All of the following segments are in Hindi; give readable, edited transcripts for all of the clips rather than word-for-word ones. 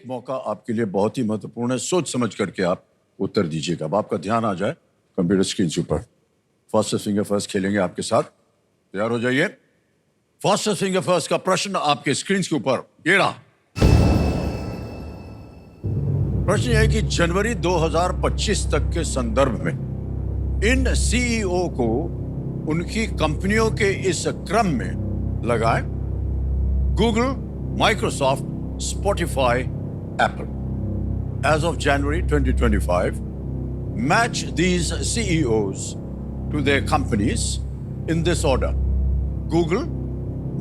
एक मौका आपके लिए बहुत ही महत्वपूर्ण है, सोच समझ करके आप उत्तर दीजिएगा। अब आपका ध्यान आ जाए कंप्यूटर स्क्रीन के ऊपर। फास्टेस्ट फिंगर फर्स्ट खेलेंगे आपके साथ, तैयार हो जाइए। फास्टेस्ट फिंगर फर्स्ट का प्रश्न आपके स्क्रीन के ऊपर ये रहा। प्रश्न यह है कि जनवरी 2025 तक के संदर्भ में इन सीईओ को उनकी कंपनियों के इस क्रम में लगाएं: Google, Microsoft, Spotify, Apple. As of January 2025, match these CEOs to their companies in this order: Google,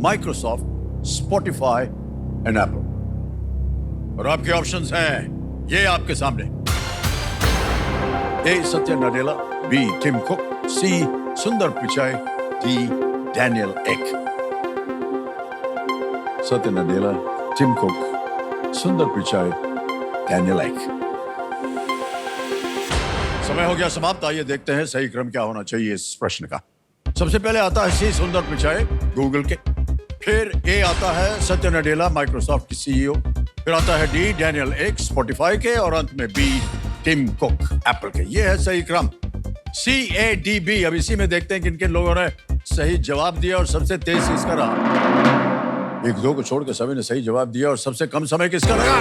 Microsoft, Spotify, and Apple. और आपके ऑप्शंस हैं ये आपके सामने। A. Satya Nadella, B. Tim Cook, C. Sundar Pichai, D. Daniel Ek. Satya Nadella, Tim Cook, सुंदर पिचाई, डैनियल एक। समय हो गया समाप्त। आइए देखते हैं सही क्रम क्या होना चाहिए इस प्रश्न का। सबसे पहले आता है सी, सुंदर पिचाई, गूगल के। फिर ए आता है सत्य नडेला, माइक्रोसॉफ्ट के सीईओ। फिर आता है डी, डैनियल एक, स्पॉटिफाई के। और अंत में बी, टिम कुक, एप्पल के। ये है सही क्रम, सी ए डी बी। अब इसी में देखते हैं किन किन लोगों ने सही जवाब दिया और सबसे तेज इसका रहा। एक दो को छोड़कर सभी ने सही जवाब दिया और सबसे कम समय किसका लगा?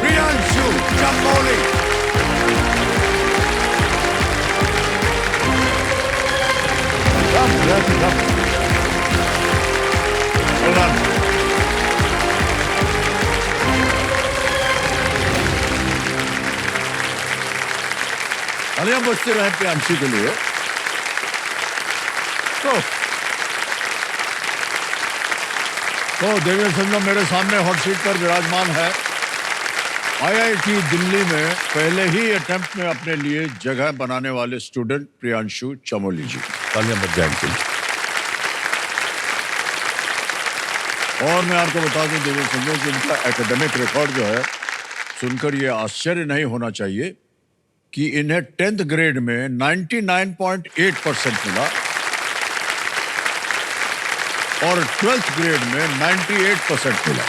प्रियांशु चमोली। तालियां बजती रहे प्रियांशु के लिए। तो देवेंद्र संगम मेरे सामने हॉट सीट पर विराजमान है। आईआईटी दिल्ली में पहले ही अटेम्प्ट में अपने लिए जगह बनाने वाले स्टूडेंट प्रियांशु चमोली जी। तालियां बज जाएंगी। और मैं आपको बता दूं देवेंद्र संगम कि इनका एकेडमिक रिकॉर्ड जो है सुनकर ये आश्चर्य नहीं होना चाहिए कि इन्हें 10th ग्रेड में 99.8% मिला और 12th ग्रेड में 98% मिला।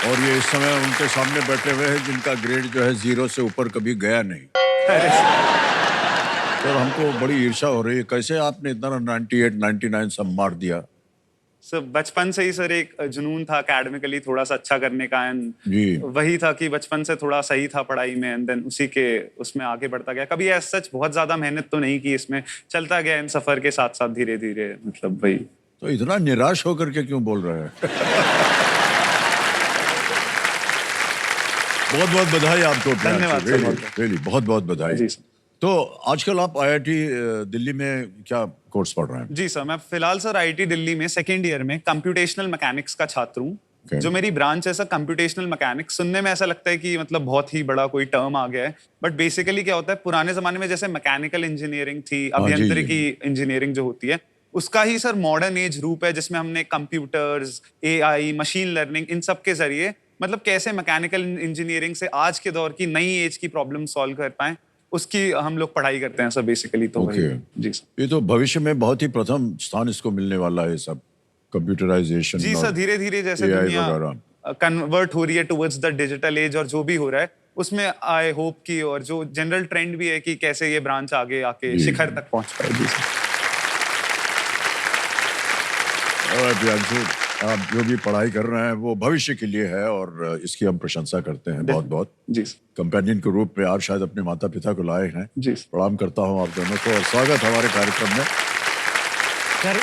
और ये इस समय उनके सामने बैठे हुए हैं जिनका ग्रेड जो है 0 से ऊपर कभी गया नहीं। और हमको बड़ी ईर्ष्या हो रही है, कैसे आपने इतना 98, 99 सब मार दिया? सर बचपन से ही सर एक जुनून था एकेडमिकली थोड़ा सा अच्छा करने का। एंड वही था कि बचपन से थोड़ा सही था पढ़ाई में, एंड देन उसी के उसमें आगे बढ़ता गया। कभी ऐसा सच बहुत ज्यादा मेहनत तो नहीं की, इसमें चलता गया इन सफर के साथ साथ धीरे धीरे। मतलब वही। तो इतना निराश होकर के क्यों बोल रहे हैं? बहुत बहुत बधाई आपको। धन्यवाद सर, बहुत बहुत बधाई जी सर। तो आजकल आप आईआईटी दिल्ली में क्या कोर्स पढ़ रहे हैं? जी सर, मैं फिलहाल सर आईआईटी दिल्ली में सेकेंड ईयर में कंप्यूटेशनल मैकेनिक्स का छात्र हूँ। जो मेरी ब्रांच है सर कंप्यूटेशनल मैकेनिक्स। सुनने में ऐसा लगता है कि मतलब बहुत ही बड़ा कोई टर्म आ गया है, बट बेसिकली क्या होता है, पुराने जमाने में जैसे मैकेनिकल इंजीनियरिंग थी, अभियंत्रिकी इंजीनियरिंग जो होती है, उसका ही सर मॉडर्न एज रूप है जिसमें हमने कंप्यूटर्स, एआई, मशीन लर्निंग, इन सब के जरिए मतलब कैसे मैकेनिकल इंजीनियरिंग से आज के दौर की नई एज की प्रॉब्लम सॉल्व कर पाए, उसकी हम लोग पढ़ाई करते हैं सर बेसिकली। तो जी सर, ये तो भविष्य में बहुत ही प्रथम स्थान इसको मिलने वाला है, सब कंप्यूटराइजेशन। जी सर, धीरे धीरे जैसे दुनिया कन्वर्ट हो रही है टुवर्ड्स द डिजिटल एज और जो भी हो रहा है उसमें आई होप की, और जो जनरल ट्रेंड भी है कि कैसे ये ब्रांच आगे आके शिखर तक पहुंच पाए। जी सर। आप जो भी पढ़ाई कर रहे हैं वो भविष्य के लिए है और इसकी हम प्रशंसा करते हैं बहुत बहुत। जी कंपेनियन के रूप में आप शायद अपने माता पिता को लाए हैं। जी प्रणाम करता हूं आप दोनों को और स्वागत हमारे कार्यक्रम में। सर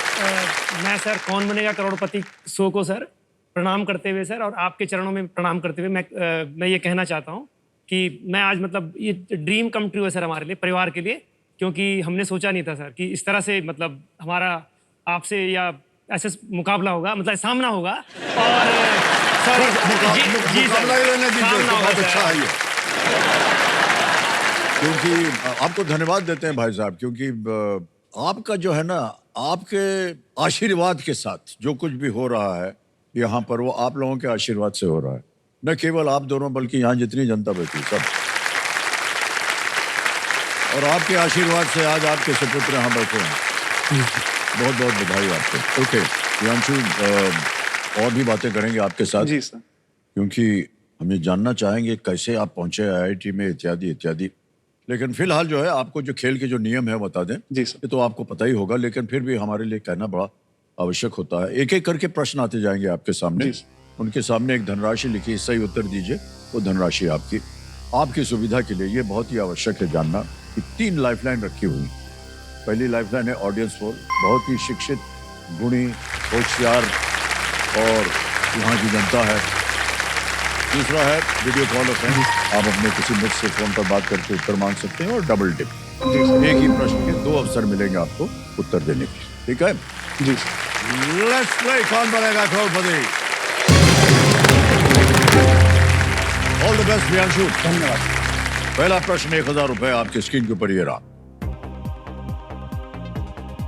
मैं सर कौन बनेगा करोड़पति शो को सर प्रणाम करते हुए सर और आपके चरणों में प्रणाम करते हुए मैं ये कहना चाहता हूँ कि मैं आज मतलब ये ड्रीम कम ट्रू है सर हमारे लिए, परिवार के लिए, क्योंकि हमने सोचा नहीं था सर कि इस तरह से मतलब हमारा आपसे या ऐसे मुकाबला होगा, मतलब सामना होगा। और सर अच्छा है ये, क्योंकि आपको धन्यवाद देते हैं भाई साहब, क्योंकि आपका जो है ना, आपके आशीर्वाद के साथ जो कुछ भी हो रहा है यहाँ पर वो आप लोगों के आशीर्वाद से हो रहा है। न केवल आप दोनों बल्कि यहाँ जितनी जनता बैठी सब, और आपके आशीर्वाद से आज आपके सुपुत्र यहाँ बैठे हैं। बहुत बहुत बधाई आपको। ओके प्रियांशु, और भी बातें करेंगे आपके साथ जी सर। क्योंकि हम ये जानना चाहेंगे कैसे आप पहुंचे आईआईटी में इत्यादि इत्यादि। लेकिन फिलहाल जो है आपको जो खेल के जो नियम है बता दें। जी सर। ये तो आपको पता ही होगा, लेकिन फिर भी हमारे लिए कहना बड़ा आवश्यक होता है। एक एक करके प्रश्न आते जाएंगे आपके सामने। जी सर। उनके सामने एक धनराशि लिखी, सही उत्तर दीजिए, वो धनराशि आपकी सुविधा के लिए ये बहुत ही आवश्यक है जानना कि 3 लाइफलाइन रखी हुई। पहली लाइफलाइन है ऑडियंस पोल, बहुत ही शिक्षित, गुणी, होशियार और यहाँ की जनता है। दूसरा है वीडियो कॉल ऑफ फ्रेंड, आप अपने किसी मित्र से फोन पर बात करके उत्तर मांग सकते हैं। और डबल टिप, एक ही प्रश्न के 2 अवसर मिलेंगे आपको उत्तर देने के, ठीक है जी। Let's play Kaun Banega Crorepati. All the best Priyanshu. धन्यवाद। पहला प्रश्न 1000 रुपए आपकी स्क्रीन के ऊपर ये रहा।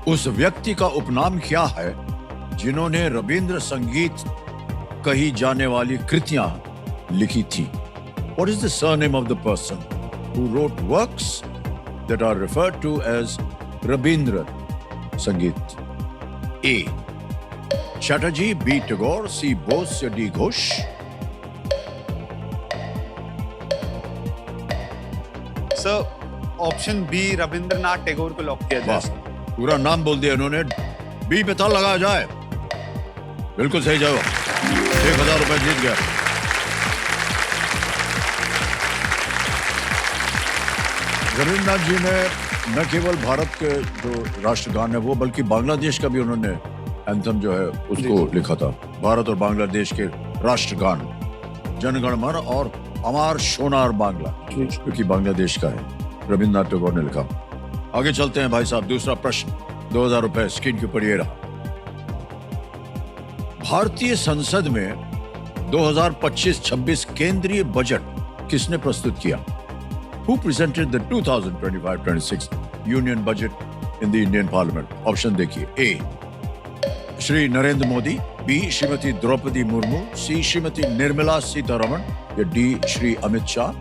उस व्यक्ति का उपनाम क्या है जिन्होंने रविंद्र संगीत कही जाने वाली कृतियां लिखी थी? What is the surname of the person who wrote works that are referred to as Rabindra Sangeet? A. Chatterjee, B. Tagore, C. Bose या D. Ghosh? Sir option B Rabindranath Tagore को लॉक किया जाए। वाह, पूरा नाम बोल दिया इन्होंने। बी पे ताल लगाया जाए। बिल्कुल सही जवाब, 1000 रुपए जीत गया। रविंद्रनाथ जी ने न केवल भारत के जो राष्ट्रगान है वो, बल्कि बांग्लादेश का भी उन्होंने एंथम जो है उसको लिखा था। भारत और बांग्लादेश के राष्ट्रगान, जनगण मन और अमार सोनार बांग्ला, क्योंकि बांग्लादेश का है, रविंद्रनाथ टैगोर ने लिखा। आगे चलते हैं भाई साहब, दूसरा प्रश्न 2000 रुपए स्क्रीन के ऊपर ये रहा। भारतीय संसद में 2025-26 केंद्रीय बजट किसने प्रस्तुत किया? Who presented the 2025-26 Union Budget in the Indian Parliament? Option देखिए। A. Shri Narendra Modi, B. Shrimati Draupadi Murmu, C. Shrimati Nirmala Sitharaman या D. Shri Amit Shah?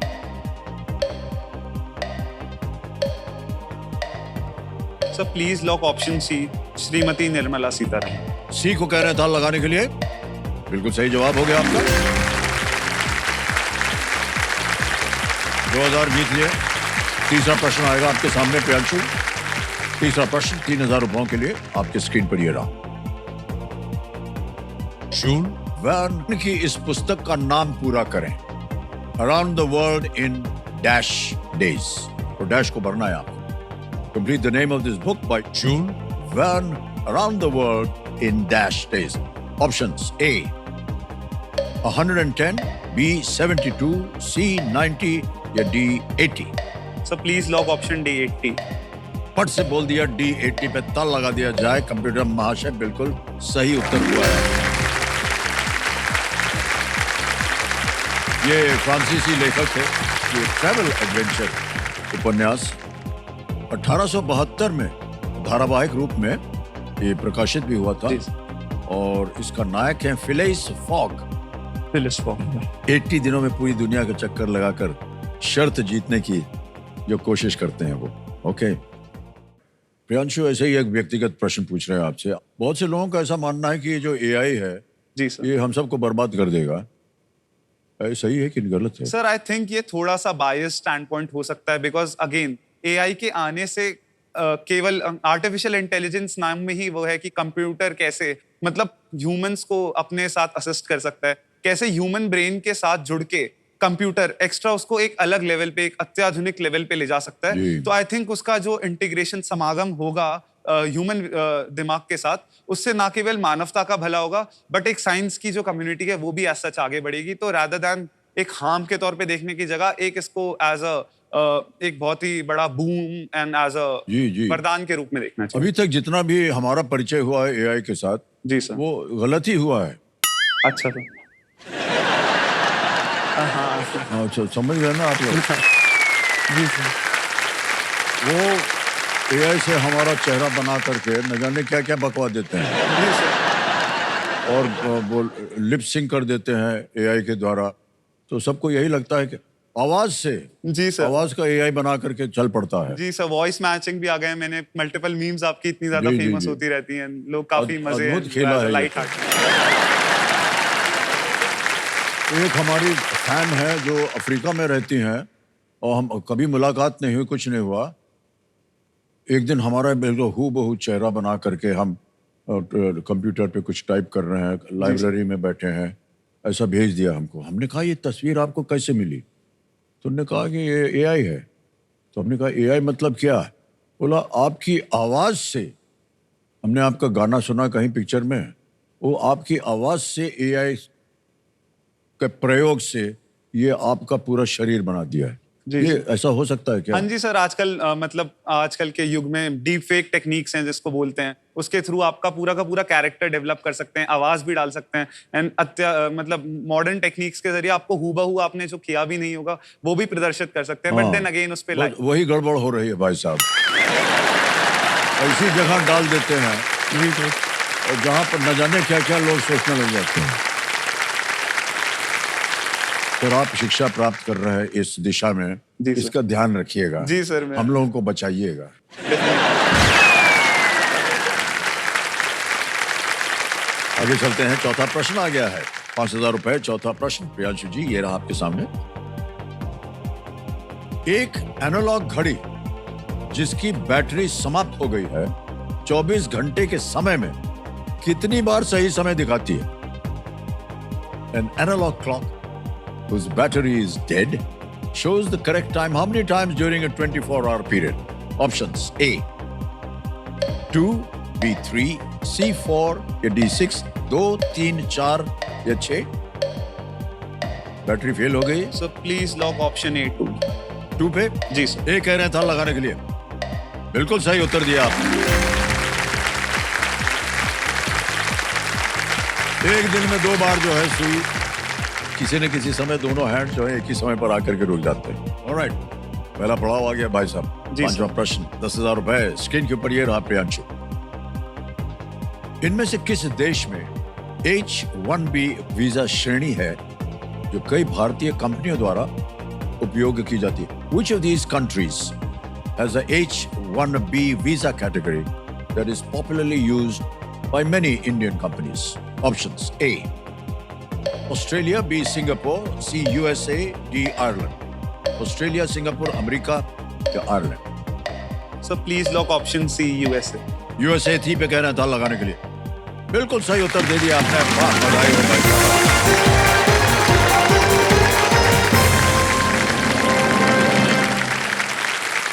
Sir please lock option C, Shrimati Nirmala Sitharaman. C को कह रहे हैं ताल लगाने के लिए। बिल्कुल सही जवाब हो गया आपका, 2000 जीत लिए। तीसरा प्रश्न आएगा आपके सामने प्रियांशु। तीसरा प्रश्न 3000 रुपयों के लिए आपके स्क्रीन पर ये रहा। जूल वर्न की इस पुस्तक का नाम पूरा करें। Around the world in dash days, तो डैश को भरना है आपको। Complete the name of this book by Jules Verne, around the world in dash days. Options A 110, B 72, C 90 या D 80? Sir please lock option D 80। फट से बोल दिया D 80 पे ताल लगा दिया जाए। कंप्यूटर महाशय बिल्कुल सही उत्तर हुआ है। ये फ्रांसीसी लेखक थे। ये ट्रैवल एडवेंचर उपन्यास 1872 में धारावाहिक रूप में ये प्रकाशित भी हुआ था। और इसका नायक है फिलिस फॉग। 80 दिनों में पूरी दुनिया का चक्कर लगाकर शर्त जीतने की जो कोशिश करते हैं वो। ओके प्रियांशु, ऐसे ही एक व्यक्तिगत प्रश्न पूछ रहे हैं आपसे। बहुत से लोगों का ऐसा मानना है कि ये जो एआई है जी सर, ये हम सबको बर्बाद कर देगा। सही है कि गलत है? सर आई थिंक ये थोड़ा सा बायस स्टैंड पॉइंट हो सकता है, बिकॉज अगेन एआई के आने से केवल आर्टिफिशियल इंटेलिजेंस नाम में ही वो है कि कंप्यूटर कैसे मतलब ह्यूमंस को अपने साथ असिस्ट कर सकता है, कैसे ह्यूमन ब्रेन के साथ जुड़ के कंप्यूटर एक्स्ट्रा उसको एक अलग लेवल पे, एक अत्याधुनिक लेवल पे ले जा सकता है। तो आई थिंक उसका जो इंटीग्रेशन समागम होगा ह्यूमन दिमाग के साथ, उससे ना केवल मानवता का भला होगा बट एक साइंस की जो कम्युनिटी है वो भी एज सच आगे बढ़ेगी। तो रादर दैन एक हार्म के तौर पे देखने की जगह एक इसको एज अ एक बहुत ही बड़ा बूम एंड एज अ वरदान के रूप में देखना चाहिए। अभी तक जितना भी हमारा परिचय हुआ है एआई के साथ, जी सर, वो गलत ही हुआ है। अच्छा सर, अच्छा समझ गए ना आप लोग? जी सर, वो एआई से हमारा चेहरा बना करके न जाने क्या क्या बकवा देते हैं। जी सर, और वो लिप सिंक कर देते हैं एआई के द्वारा। तो सबको यही लगता है कि आवाज से जी सर। आवाज का एआई बना करके चल पड़ता है। जी सर, वॉइस मैचिंग भी आ गए हैं। मैंने मल्टीपल मीम्स आपकी इतनी ज्यादा जी, जी, फेमस जी। होती रहती हैं, लोग काफी मजे अद्भुत खेला है ये लाइट तो। हार्ट। एक हमारी फैन है जो अफ्रीका में रहती हैं और हम कभी मुलाकात नहीं हुई, कुछ नहीं हुआ। एक दिन हमारा बिल्कुल हूबहू चेहरा बना करके हम कंप्यूटर पे कुछ टाइप कर रहे हैं, लाइब्रेरी में बैठे हैं, ऐसा भेज दिया हमको। हमने कहा ये तस्वीर आपको कैसे मिली? तो उन्होंने कहा कि ये एआई है। तो हमने कहा एआई मतलब क्या? बोला आपकी आवाज से, हमने आपका गाना सुना कहीं पिक्चर में, वो आपकी आवाज से एआई के प्रयोग से ये आपका पूरा शरीर बना दिया है। जी, ये जी। ऐसा हो सकता है क्या? हाँ जी सर, आजकल मतलब आजकल के युग में डीप फेक टेक्निक्स हैं जिसको बोलते हैं, उसके थ्रू आपका पूरा का पूरा कैरेक्टर डेवलप कर सकते हैं, आवाज भी डाल सकते हैं। एंड मतलब मॉडर्न टेक्निक्स के जरिए आपको हूबहू आपने जो किया भी नहीं होगा वो भी प्रदर्शित कर सकते हैं। बट हाँ, देन अगेन उस पे बस वही गड़बड़ हो रही है भाई साहब। ऐसी जगह डाल देते हैं और जहां पर न जाने क्या क्या लोग सोचने लग जाते हैं। तो आप शिक्षा प्राप्त कर रहे हैं इस दिशा में, जी सर। इसका ध्यान रखिएगा। जी सर, मैं हम लोगों को बचाइएगा। आगे चलते हैं, चौथा प्रश्न आ गया है। 5,000 रुपए चौथा प्रश्न। प्रियांशु जी, ये रहा आपके सामने। एक एनालॉग घड़ी जिसकी बैटरी समाप्त हो गई है 24 घंटे के समय में कितनी बार सही समय दिखाती है? An analog clock whose battery is dead shows the correct time how many times during a 24-hour period? Options: A 2, B 3, C 4 या D 6, 2, 3, 4 या 6। बैटरी फेल हो गई। सो प्लीज लॉक ऑप्शन ए 2। 2 पे जी सर। ए कह रहे हैं था लगाने के लिए। बिल्कुल सही उत्तर दिया आपने। एक दिन में 2 बार जो है सुई, किसी न किसी समय दोनों हैंड जो है एक ही समय पर आकर के रुक जाते हैं। ऑलराइट, पहला पड़ाव आ गया भाई साहब। जी पांचवा प्रश्न, 10,000 रुपए स्क्रीन के ऊपर ये रहा प्रियांशु। इनमें से किस देश में H-1B वीजा श्रेणी है जो कई भारतीय कंपनियों द्वारा उपयोग की जाती है? Which of these countries has a H-1B visa category that is popularly used by many Indian companies? Options: A Australia, B Singapore, C USA, D Ireland। Australia, Singapore, America या आयरलैंड? So please lock option C USA. USA थी पे कह रहा था लगाने के लिए। बिल्कुल सही उत्तर दे दिया आपने। वाह, बधाई हो भाई साहब।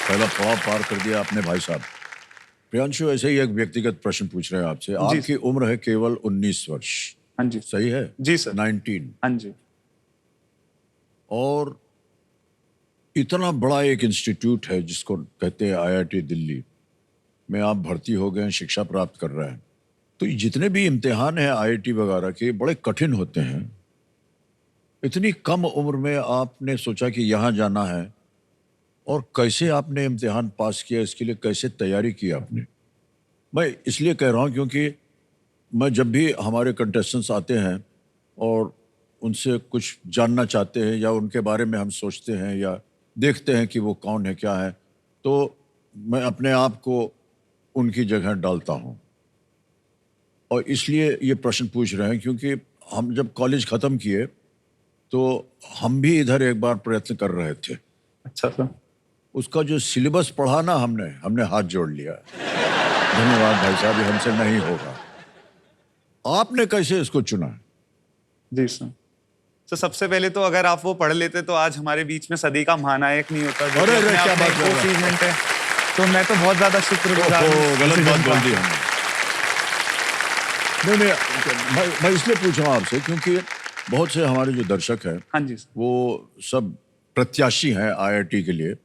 पहला पड़ाव पार कर दिया आपने भाई साहब। प्रियांशु, ऐसे ही एक व्यक्तिगत प्रश्न पूछ रहे हैं आपसे। आपकी उम्र है केवल 19 वर्ष। हाँ जी। सही है? जी सर। 19। हाँ जी। और इतना बड़ा एक इंस्टीट्यूट है जिसको कहते हैं आईआईटी दिल्ली में आप भर्ती हो गए हैं, शिक्षा प्राप्त कर रहे हैं। तो ये जितने भी इम्तिहान हैं आईआईटी वगैरह के, बड़े कठिन होते हैं। इतनी कम उम्र में आपने सोचा कि यहाँ जाना है, और कैसे आपने इम्तिहान पास किया, इसके लिए कैसे तैयारी की आपने? मैं इसलिए कह रहा हूँ क्योंकि मैं जब भी हमारे कंटेस्टेंट्स आते हैं और उनसे कुछ जानना चाहते हैं या उनके बारे में हम सोचते हैं या देखते हैं कि वो कौन है, क्या है, तो मैं अपने आप को उनकी जगह डालता हूँ। और इसलिए ये प्रश्न पूछ रहे हैं क्योंकि हम जब कॉलेज ख़त्म किए तो हम भी इधर एक बार प्रयत्न कर रहे थे। अच्छा सर। उसका जो सिलेबस पढ़ा ना हमने हाथ जोड़ लिया। धन्यवाद भाई साहब, ये हमसे नहीं होगा। आपने कैसे इसको चुना? जी सर। तो सबसे पहले तो अगर आप वो पढ़ लेते तो आज हमारे बीच में सदी का महानायक नहीं होता। जो अरे, कि अपने क्या आप में बात कर रहे हैं? अचीवमेंट है। तो मैं तो बहुत ज्यादा शुक्रगुजार हूं। गलत बात बोल दी हमने। नहीं, मैं इसलिए पूछ रहा हूँ आपसे क्योंकि बहुत से हमारे जो दर्शक हैं हाँ जी सर। वो सब प्रत्याशी हैं आईआईटी के लिए,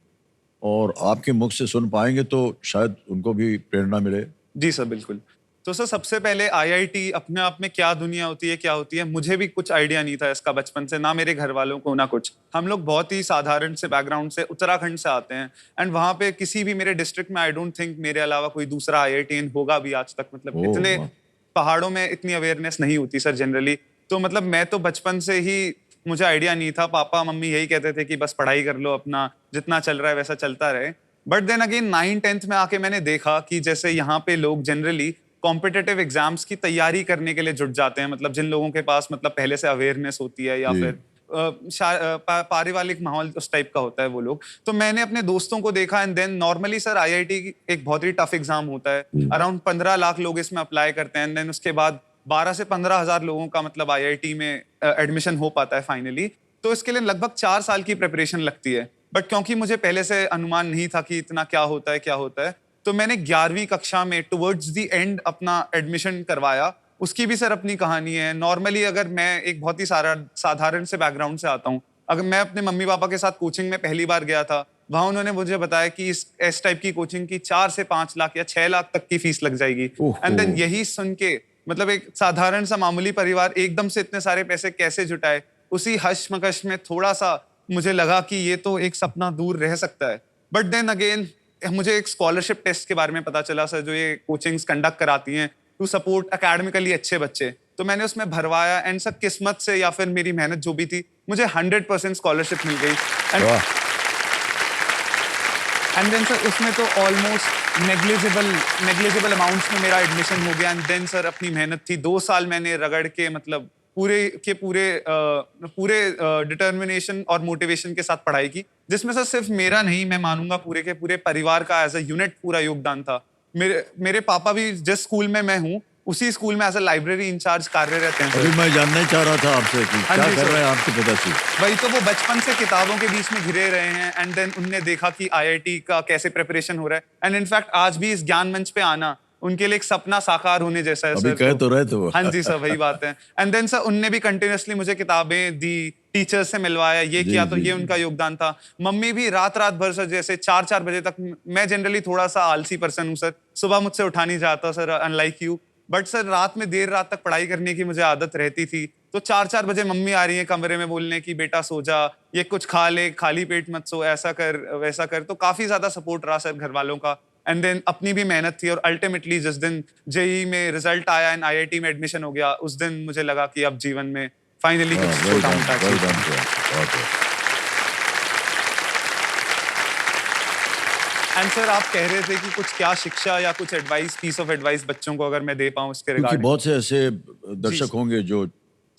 और आपके मुख से सुन पाएंगे तो शायद उनको भी प्रेरणा मिले। जी सर, बिल्कुल। तो सर सबसे पहले आईआईटी अपने आप में क्या दुनिया होती है, क्या होती है, मुझे भी कुछ आइडिया नहीं था इसका बचपन से, ना मेरे घर वालों को ना कुछ। हम लोग बहुत ही साधारण से बैकग्राउंड से उत्तराखंड से आते हैं, एंड वहाँ पे किसी भी मेरे डिस्ट्रिक्ट में आई डोंट थिंक मेरे अलावा कोई दूसरा आईआईटीएन होगा भी आज तक। मतलब इतने वाह। पहाड़ों में इतनी अवेयरनेस नहीं होती सर जनरली। तो मतलब मैं तो बचपन से ही मुझे आइडिया नहीं था, पापा मम्मी यही कहते थे कि बस पढ़ाई कर लो, अपना जितना चल रहा है वैसा चलता रहे। बट देन अगेन 9th-10th में आके मैंने देखा कि जैसे यहाँ पे लोग जनरली कॉम्पिटिटिव एग्जाम्स की तैयारी करने के लिए जुट जाते हैं, मतलब जिन लोगों के पास मतलब पहले से अवेयरनेस होती है या जी। फिर पारिवारिक माहौल उस टाइप का होता है वो लोग। तो मैंने अपने दोस्तों को देखा and then normally sir IIT एक बहुत ही टफ एग्जाम होता है, अराउंड 15 लाख लोग इसमें अप्लाई करते हैं एंड देन उसके बाद 12 से 15 हजार लोगों का मतलब आईआईटी में एडमिशन हो पाता है फाइनली। तो इसके लिए लगभग 4 साल की प्रिपरेशन लगती है। बट क्योंकि मुझे पहले से अनुमान नहीं था कि इतना क्या होता है, तो मैंने 11वीं कक्षा में टुवर्ड्स द एंड अपना एडमिशन करवाया। उसकी भी सर अपनी कहानी है। नॉर्मली अगर मैं एक बहुत ही साधारण से बैकग्राउंड से आता हूँ, अगर मैं अपने मम्मी पापा के साथ कोचिंग में पहली बार गया था, वहां उन्होंने मुझे बताया कि इस टाइप की कोचिंग की 4 से 5 लाख या 6 लाख तक की फीस लग जाएगी। एंड देन यही सुन के मतलब एक साधारण सा मामूली परिवार एकदम से इतने सारे पैसे कैसे जुटाए, उसी हश्मकश में थोड़ा सा मुझे लगा कि ये तो एक सपना दूर रह सकता है। बट देन अगेन मुझे एक स्कॉलरशिप टेस्ट के बारे में पता चला सर, जो ये कोचिंग्स कंडक्ट कराती हैं टू सपोर्ट एकेडमिकली अच्छे बच्चे। तो मैंने उसमें भरवाया एंड सर किस्मत से या फिर मेरी मेहनत जो भी थी, मुझे 100% स्कॉलरशिप मिल गई। एंड देन सर उसमें तो ऑलमोस्ट नेग्लिजिबल अमाउंट्स में मेरा एडमिशन हो गया। एंड देन सर अपनी मेहनत थी, 2 साल मैंने रगड़ के मतलब पूरे डिटर्मिनेशन और मोटिवेशन के साथ पढ़ाई की, जिसमें सर सिर्फ मेरा नहीं, मैं मानूंगा पूरे के पूरे परिवार का एज अ यूनिट पूरा योगदान था। मेरे पापा भी जिस स्कूल में मैं हूँ उसी स्कूल में एज अ लाइब्रेरी इंचार्ज कार्यरत हैं। अभी मैं जानना ही चाह रहा था आपसे कि क्या कर रहे हैं आपके पिताजी। वही तो, वो बचपन से किताबों के बीच में घिरे रहे हैं एंड देन उनने देखा कि आईआईटी का कैसे प्रिपरेशन हो रहा है एंड इनफैक्ट आज भी इस ज्ञान मंच पे आना उनके लिए एक सपना साकार होने जैसा है। अभी सर कह तो रहे थे वो। हाँ जी सर, वही बात है। एंड देन सर उनने भी कंटिन्यूअसली मुझे किताबें दी, टीचर्स से मिलवाया, ये किया, तो ये उनका योगदान था। मम्मी भी रात भर सर, जैसे 4-4 बजे तक, मैं जनरली थोड़ा सा आलसी पर्सन हूँ सर, सुबह मुझसे उठा नहीं जाता sir, unlike you, but sir रात में देर रात तक पढ़ाई करने की मुझे आदत रहती थी। तो 4-4 बजे मम्मी आ रही है कमरे में बोलने की बेटा सो जा, ये कुछ खा ले, खाली पेट मत सो, ऐसा कर वैसा कर। तो काफी ज्यादा सपोर्ट रहा सर घर वालों का। एंड देन अपनी भी मेहनत थी और अल्टीमेटली जिस दिन जेईई में रिजल्ट आया एंड आईआईटी में एडमिशन हो गया, उस दिन मुझे लगा कि अब जीवन में फाइनली कुछ छोटा मोटा एंड सर आप कह रहे थे कि कुछ क्या शिक्षा या कुछ एडवाइस, पीस ऑफ एडवाइस बच्चों को अगर मैं दे पाऊं इसके क्योंकि रिगार्डिंग। बहुत से ऐसे दर्शक होंगे जो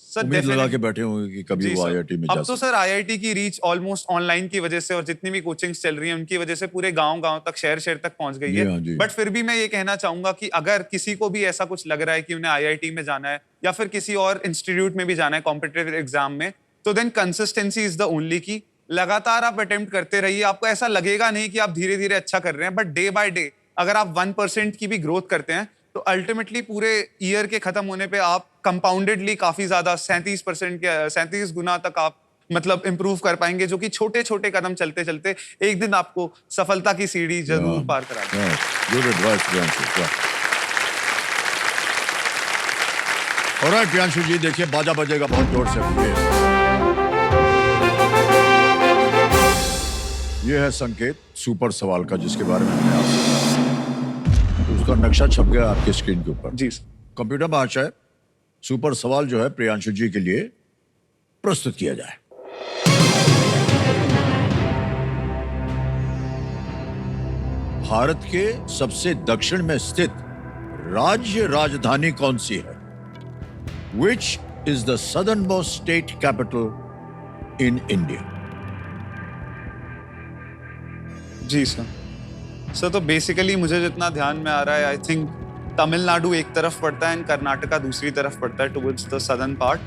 सर उम्मीद लगा के बैठे होंगे कि कभी वो आईआईटी में जा अब तो सर आईआईटी की रीच ऑलमोस्ट ऑनलाइन की वजह से और जितनी भी कोचिंग्स चल रही हैं उनकी वजह से पूरे गांव तक, शहर तक पहुंच गई जी हाँ, है। जी। बट फिर भी मैं ये कहना चाहूंगा कि अगर किसी को भी ऐसा कुछ लग रहा है कि उन्हें आईआईटी में जाना है या फिर किसी और इंस्टीट्यूट में भी जाना है कॉम्पिटिटिव एग्जाम में, तो then consistency is the only key. लगातार आप अटेम्प्ट करते रहिए, आपको ऐसा लगेगा नहीं कि आप धीरे धीरे अच्छा कर रहे हैं, बट डे बाय डे अगर आप 1% की भी ग्रोथ करते हैं तो अल्टीमेटली पूरे ईयर के खत्म होने पे आप कंपाउंडेडली काफी ज्यादा 37% के 37 गुना तक आप मतलब इंप्रूव कर पाएंगे, जो कि छोटे छोटे कदम चलते चलते एक दिन आपको सफलता की सीढ़ी जरूर पार करा देगा। Good advice Priyanshu. Alright Priyanshu ji, देखिए बाजा बजेगा बहुत जोर से। ये है संकेत सुपर सवाल का, जिसके बारे में मैंने आपसे कहा। तो उसका नक्शा छप गया आपके स्क्रीन के ऊपर। जी सर। कंप्यूटर भाषा सुपर सवाल जो है प्रियांशु जी के लिए प्रस्तुत किया जाए। भारत के सबसे दक्षिण में स्थित राज्य राजधानी कौन सी है? Which is the southernmost state capital in India? जी सर। सर तो बेसिकली मुझे जितना ध्यान में आ रहा है, आई थिंक तमिलनाडु एक तरफ पड़ता है एंड कर्नाटका दूसरी तरफ पड़ता है टुवर्ड्स द सदर्न पार्ट।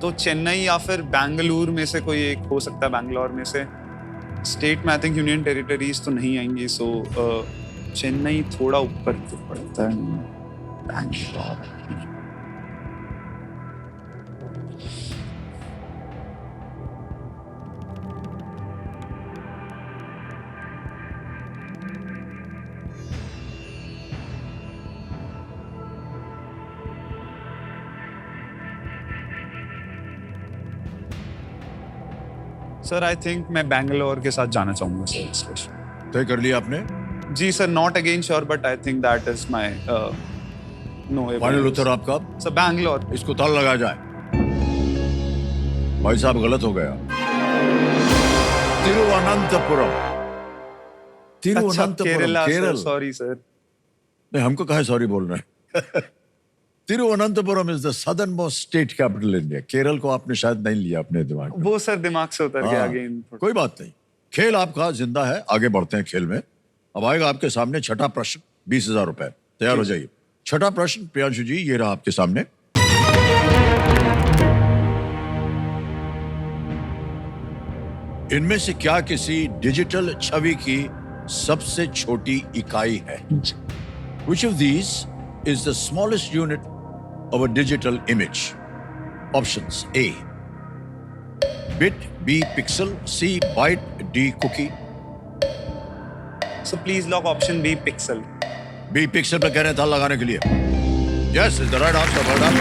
तो चेन्नई या फिर बेंगलुरु में से कोई एक हो सकता है, बैंगलोर में से। स्टेट में आई थिंक यूनियन टेरिटरीज तो नहीं आएंगी, सो चेन्नई थोड़ा ऊपर तो पड़ता है। बैंगलोर सर, आई थिंक मैं बैंगलोर के साथ जाना चाहूंगा सर इस क्वेश्चन। तय कर लिया आपने? जी sir, not again sure but I think that is my no. Final उत्तर आपका? सर बैंगलोर। इसको ताला लगाया जाए। भाई साहब गलत हो गया। तिरुवनंतपुरम। अच्छा, तिरुवनंतपुरम केरला केरल। Sorry sir. नहीं, हमको कहा सॉरी बोल रहे हैं। Thiruvananthapuram is the southern most state capital India. Kerala को आपने शायद नहीं लिया अपने दिमाग में। वो सर दिमाग से उतर गया हाँ, अगेन। कोई बात नहीं, खेल आपका जिंदा है, आगे बढ़ते हैं खेल में। अब आएगा आपके सामने छठा प्रश्न, 20,000 रुपए। तैयार हो जाइए। छठा प्रश्न प्रियांशु जी, ये रहा आपके सामने। इनमें से क्या किसी डिजिटल छवि की सबसे छोटी इकाई है? Which of these is the smallest unit of a digital image? Options: A, bit, B, pixel, C, byte, D, cookie. So please lock option B, pixel. B, pixel पे कह रहे हैं था लगाने के लिए। Yes, is the right answer. Well done.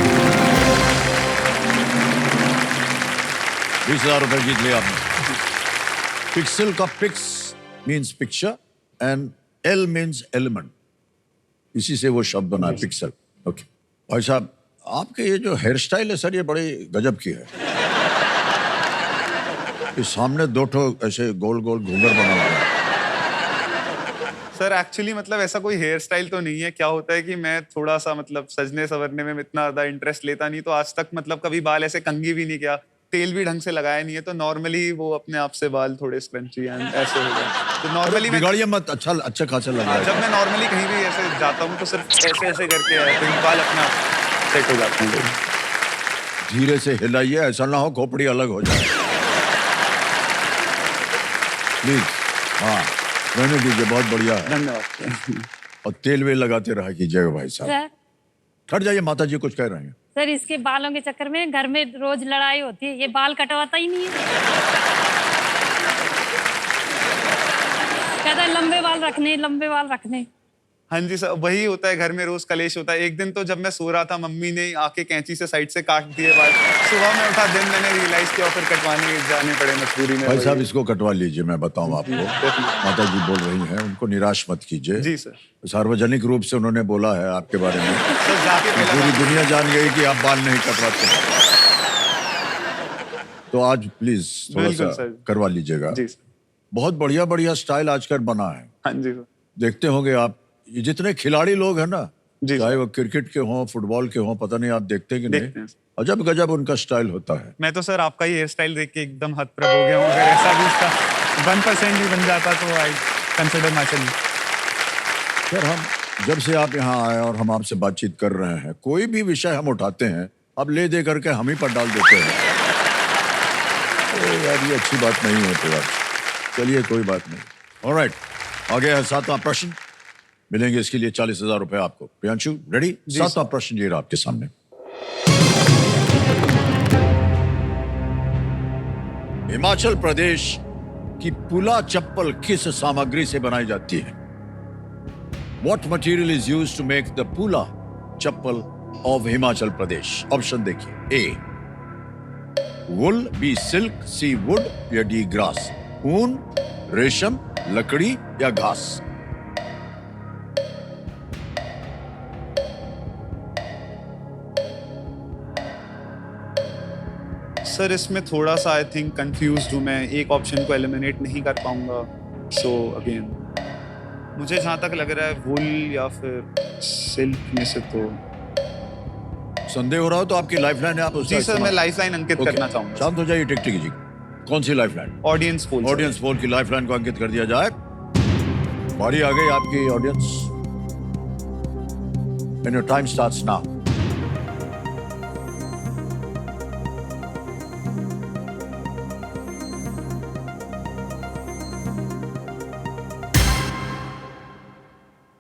20,000 रुपए जीत लिया आपने। पिक्सल का pix means picture and L means element, इसी से वो शब्द बना है पिक्सल। ओके भाई साहब, आपके ये जो हेयर स्टाइल है सर, ये बड़ी गजब की है। इस सामने दो ठो ऐसे गोल गोल घूंगर बना हुआ है। सर एक्चुअली मतलब ऐसा कोई हेयर स्टाइल तो नहीं है। क्या होता है कि मैं थोड़ा सा मतलब सजने संवरने में इतना ज्यादा इंटरेस्ट लेता नहीं, तो आज तक मतलब कभी बाल ऐसे कंघी भी नहीं किया, तेल भी ढंग से लगाया नहीं है, तो नॉर्मली वो अपने आप से बाल थोड़े स्क्रंची एंड ऐसे हो गए। तो नॉर्मली बिगाड़िए मत, अच्छा खासा लग रहा है। जब मैं नॉर्मली कहीं भी ऐसे जाता हूँ तो सिर्फ ऐसे ऐसे करके तो बाल अपने आप सेट हो जाते हैं। धीरे से हिलाइए, ऐसा ना हो खोपड़ी अलग हो जाए। प्लीज, हाँ रहने दीजिए, बहुत बढ़िया है। धन्यवाद। और तेल वेल लगाते रहा कीजिएगा भाई साहब। सर हट जाइए, माता जी कुछ कह रहे हैं। सर इसके बालों के चक्कर में घर में रोज लड़ाई होती है, ये बाल कटवाता ही नहीं है। कहता है लंबे बाल रखने, लंबे बाल रखने। हाँ जी सर, वही होता है घर में, रोज कलेश होता है। एक दिन तो जब मैं सो रहा था, मम्मी ने आके कैंची से साइड से काट दिए बाल। सुबह में उठा, दिन मैंने रियलाइज किया, फिर कटवाने जाने पड़े मजबूरी में। भाई साहब इसको कटवा लीजिए, मैं बताऊं आपको। माता जी बोल रही हैं, उनको निराश मत कीजिए। जी सर। सार्वजनिक रूप से उन्होंने बोला है आपके बारे में। सर जाके पूरी दुनिया जान गई कि आप बाल नहीं कटवाते। तो आज प्लीज थोड़ा बिल्कुल सा सर। करवा लीजिएगा। जी सर। बहुत बढ़िया बढ़िया स्टाइल आजकल बना है। हाँ जी सर। देखते होंगे आप, ये जितने खिलाड़ी लोग हैं ना, जी चाहे वो क्रिकेट के हों, फुटबॉल के हों, पता नहीं आप देखते कि देखते हैं नहीं, सर। अजब गजब उनका स्टाइल होता है। मैं तो सर आपका ही हेयर स्टाइल देख के एकदम हतप्रभ हो गया हूँ। अगर ऐसा भी उसका 1% भी बन जाता तो I consider my self. Sir हम जब से आप यहाँ आए और हम आपसे बातचीत कर रहे हैं, कोई भी विषय हम उठाते हैं, अब ले दे करके हम ही पर डाल देते हैं। तो यार ये अच्छी बात नहीं है। तो यार चलिए कोई बात नहीं। ऑलराइट, आगे है सातवां प्रश्न। मिलेंगे इसके लिए 40,000 रुपए आपको। प्रियांशु रेडी? सातवां प्रश्न ये रहा आपके सामने। हिमाचल प्रदेश की पुला चप्पल किस सामग्री से बनाई जाती है? What material is used to make the Pula chappal of Himachal Pradesh? Option देखिए। A wool, B silk, C wood या D grass? ऊन, रेशम, लकड़ी या घास? सर इसमें थोड़ा सा आई थिंक कंफ्यूज्ड हूँ मैं, एक ऑप्शन को एलिमिनेट नहीं कर पाऊंगा। सो अगेन मुझे जहाँ तक लग रहा है वुल या फिर सिल्क में से। तो संदेह हो रहा हो तो आपकी लाइफलाइन है, आप उसका जी सर, मैं इस्तेमाल- लाइफलाइन अंकित Okay. करना चाहूंगा। शांत हो जाइए टिक जी। कौन सी lifeline? Audience poll. Audience poll की लाइफलाइन को अंकित कर दिया जाए। बारी आ गई आपकी audience. And your time starts now.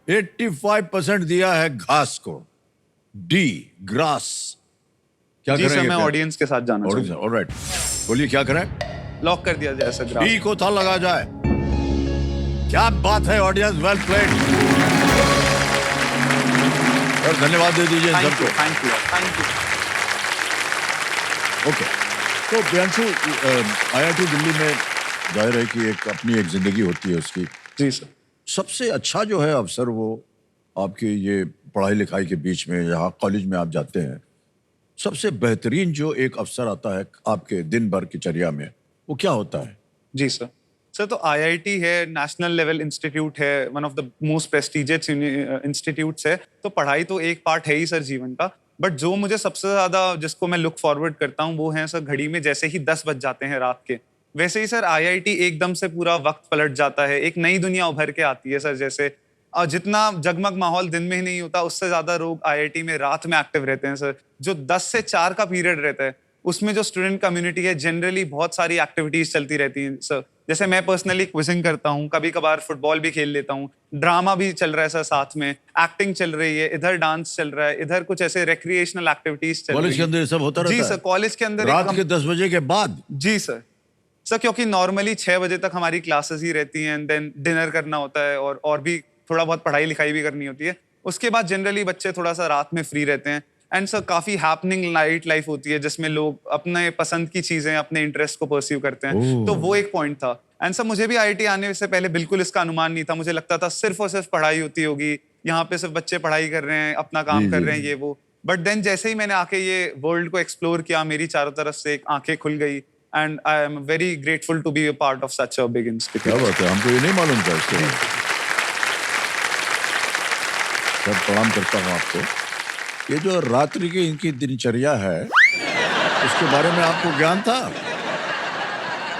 Eighty 85% दिया है घास को। D grass. क्या जी सर, करेंगे? मैं ऑडियंस के साथ जाना चाहूंगा। ऑलराइट, बोलिए क्या करें? लॉक कर दिया जाए सर। डी को था लगा जाए। क्या बात है ऑडियंस, वेल प्लेड। और धन्यवाद दे दीजिए इन थैंक सबको। You, thank you, thank you. Okay, तो प्रियांशु IIT दिल्ली में जाहिर है कि अपनी जिंदगी होती है उसकी। जी सर। सबसे अच्छा जो है अवसर वो आपकी ये पढ़ाई लिखाई के बीच में, यहाँ कॉलेज में आप जाते हैं, सबसे बेहतरीन जो एक अवसर आता है आपके दिन भर की चर्या में, वो क्या होता है? जी सर। सर तो आईआईटी है, नेशनल लेवल इंस्टीट्यूट है, one of the most prestigious institutes है, तो पढ़ाई तो एक पार्ट है ही सर जीवन का। बट जो मुझे सबसे ज्यादा जिसको मैं लुक फॉरवर्ड करता हूँ वो है सर घड़ी में जैसे ही 10 बज जाते हैं रात के, वैसे ही सर आईआईटी एकदम से पूरा वक्त पलट जाता है, एक नई दुनिया उभर के आती है सर। जैसे और जितना जगमग माहौल दिन में ही नहीं होता, उससे ज्यादा लोग आईआईटी में रात में एक्टिव रहते हैं सर। जो 10 से 4 का पीरियड रहता है उसमें जो स्टूडेंट कम्युनिटी है जनरली बहुत सारी एक्टिविटीज चलती रहती हैं सर। जैसे मैं पर्सनली क्विजिंग करता हूँ, कभी कभार फुटबॉल भी खेल लेता हूँ, ड्रामा भी चल रहा है सर, साथ में एक्टिंग चल रही है, इधर डांस चल रहा है, इधर कुछ ऐसे रिक्रिएशनल एक्टिविटीज चल रही है। कॉलेज के अंदर ये सब होता रहता जी है? सर, कॉलेज के अंदर रात के 10 बजे के बाद? जी सर। सर क्योंकि नॉर्मली 6 बजे तक हमारी क्लासेस ही रहती हैं, एंड देन डिनर करना होता है और भी थोड़ा बहुत पढ़ाई लिखाई भी करनी होती है। उसके बाद जनरली बच्चे थोड़ा सा रात में फ्री रहते हैं, एंड सर काफी हैपनिंग नाइट लाइफ होती है जिसमें लोग अपने पसंद की चीजें, अपने इंटरेस्ट को परस्यू करते हैं। तो वो एक पॉइंट था। एंड सर मुझे भी आईआईटी आने से पहले बिल्कुल इसका अनुमान नहीं था। मुझे लगता था सिर्फ और सिर्फ पढ़ाई होती होगी, यहाँ पे सिर्फ बच्चे पढ़ाई कर रहे हैं, अपना काम कर रहे हैं, ये वो। बट देन जैसे ही मैंने आके ये वर्ल्ड को एक्सप्लोर किया, मेरी चारों तरफ से आंखें खुल गई, and I am very grateful to be a part of such a big institute. क्या बात है, हमको ये नहीं मालूम था इसके बारे में। सर प्रणाम करता हूँ आपको। ये जो रात्रि की इनकी दिनचर्या है, उसके बारे में आपको ज्ञान था?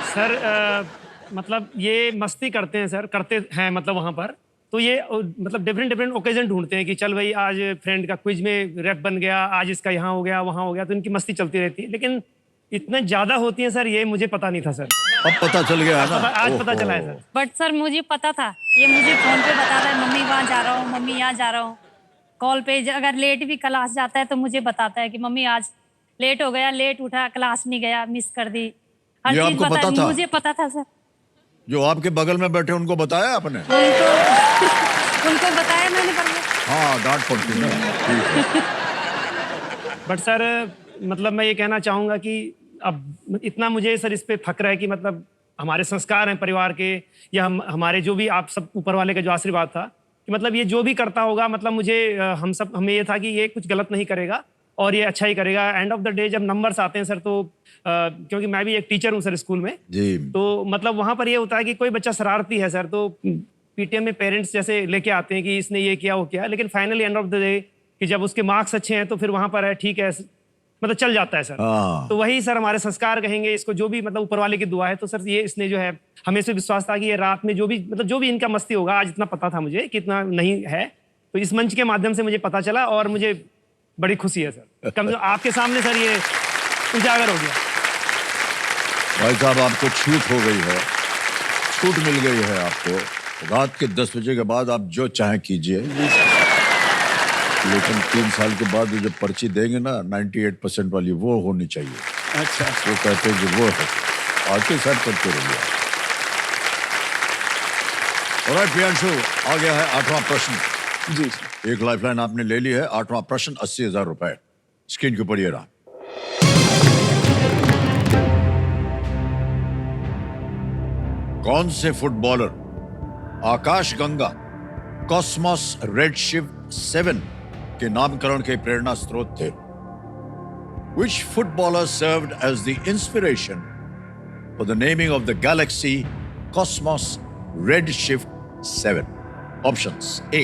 सर मतलब ये मस्ती करते हैं सर, करते हैं मतलब वहाँ पर। तो ये मतलब डिफरेंट डिफरेंट ओकेजन ढूंढते हैं कि चल भाई आज फ्रेंड का क्विज में रेप बन गया, आज इसका यहाँ हो गया, वहाँ हो गया, तो इनकी मस्ती चलती रहती है। लेकिन इतने ज्यादा होती है सर, ये मुझे पता नहीं था सर। अब पता चल गया है ना? आज पता चला है सर। बट सर मुझे पता था, ये मुझे फोन पे बताता है, मम्मी वहाँ जा रहा हूँ, मम्मी यहाँ जा रहा हूँ। कॉल पे अगर लेट भी क्लास जाता है तो मुझे बताता है कि मम्मी आज लेट हो गया, लेट उठा, क्लास नहीं गया, मिस कर दी। हर ये चीज आपको पता था? मुझे पता था सर। जो आपके बगल में बैठे उनको बताया आपने? उनको बताया मैंने, पर हाँ, डांट पड़ती है ना। ठीक है। बट सर मतलब मैं ये कहना चाहूँगा कि अब इतना मुझे सर इस पे फक्र है कि मतलब हमारे संस्कार हैं परिवार के, या हमारे जो भी आप सब ऊपर वाले का जो आशीर्वाद था कि मतलब ये जो भी करता होगा, मतलब मुझे हमें ये था कि ये कुछ गलत नहीं करेगा और ये अच्छा ही करेगा। एंड ऑफ द डे जब नंबर्स आते हैं सर, तो क्योंकि मैं भी एक टीचर हूँ सर स्कूल में जी। तो मतलब वहाँ पर ये होता है कि कोई बच्चा शरारती है सर, तो पीटीएम में पेरेंट्स जैसे लेके आते हैं कि इसने ये किया वो किया, लेकिन finally end of the day कि जब उसके मार्क्स अच्छे हैं तो फिर वहाँ पर है ठीक है, मतलब चल जाता है सर। हाँ। तो वही सर हमारे संस्कार कहेंगे इसको, जो भी मतलब ऊपर वाले की दुआ है। तो सर ये इसने जो है हमें से विश्वास था कि ये रात में जो भी मतलब जो भी इनका मस्ती होगा, आज इतना पता था मुझे कि इतना नहीं है, तो इस मंच के माध्यम से मुझे पता चला और मुझे बड़ी खुशी है सर। कम से कम आपके सामने सर ये उजागर हो गया। भाई साहब आपको छूट हो गई है, छूट मिल गई है आपको। रात के 10 बजे के बाद आप जो चाहें कीजिए, लेकिन 3 साल के बाद जो पर्ची देंगे ना 98% वाली, वो होनी चाहिए। अच्छा। वो कहते हैं कि वो है, आके साथ करते रहिए। ऑलराइट प्रियांशु, आ गया है 8वां प्रश्न। जी। एक लाइफलाइन आपने ले ली है। 8वां प्रश्न 80,000 रुपए स्क्रीन के ऊपर ये रहा। कौन से फुटबॉलर आकाश गंगा कॉस्मोस रेडशिफ्ट 7 के नामकरण के प्रेरणा स्रोत थे? Which footballer served as the inspiration for the naming of the galaxy Cosmos Redshift 7? Options: A.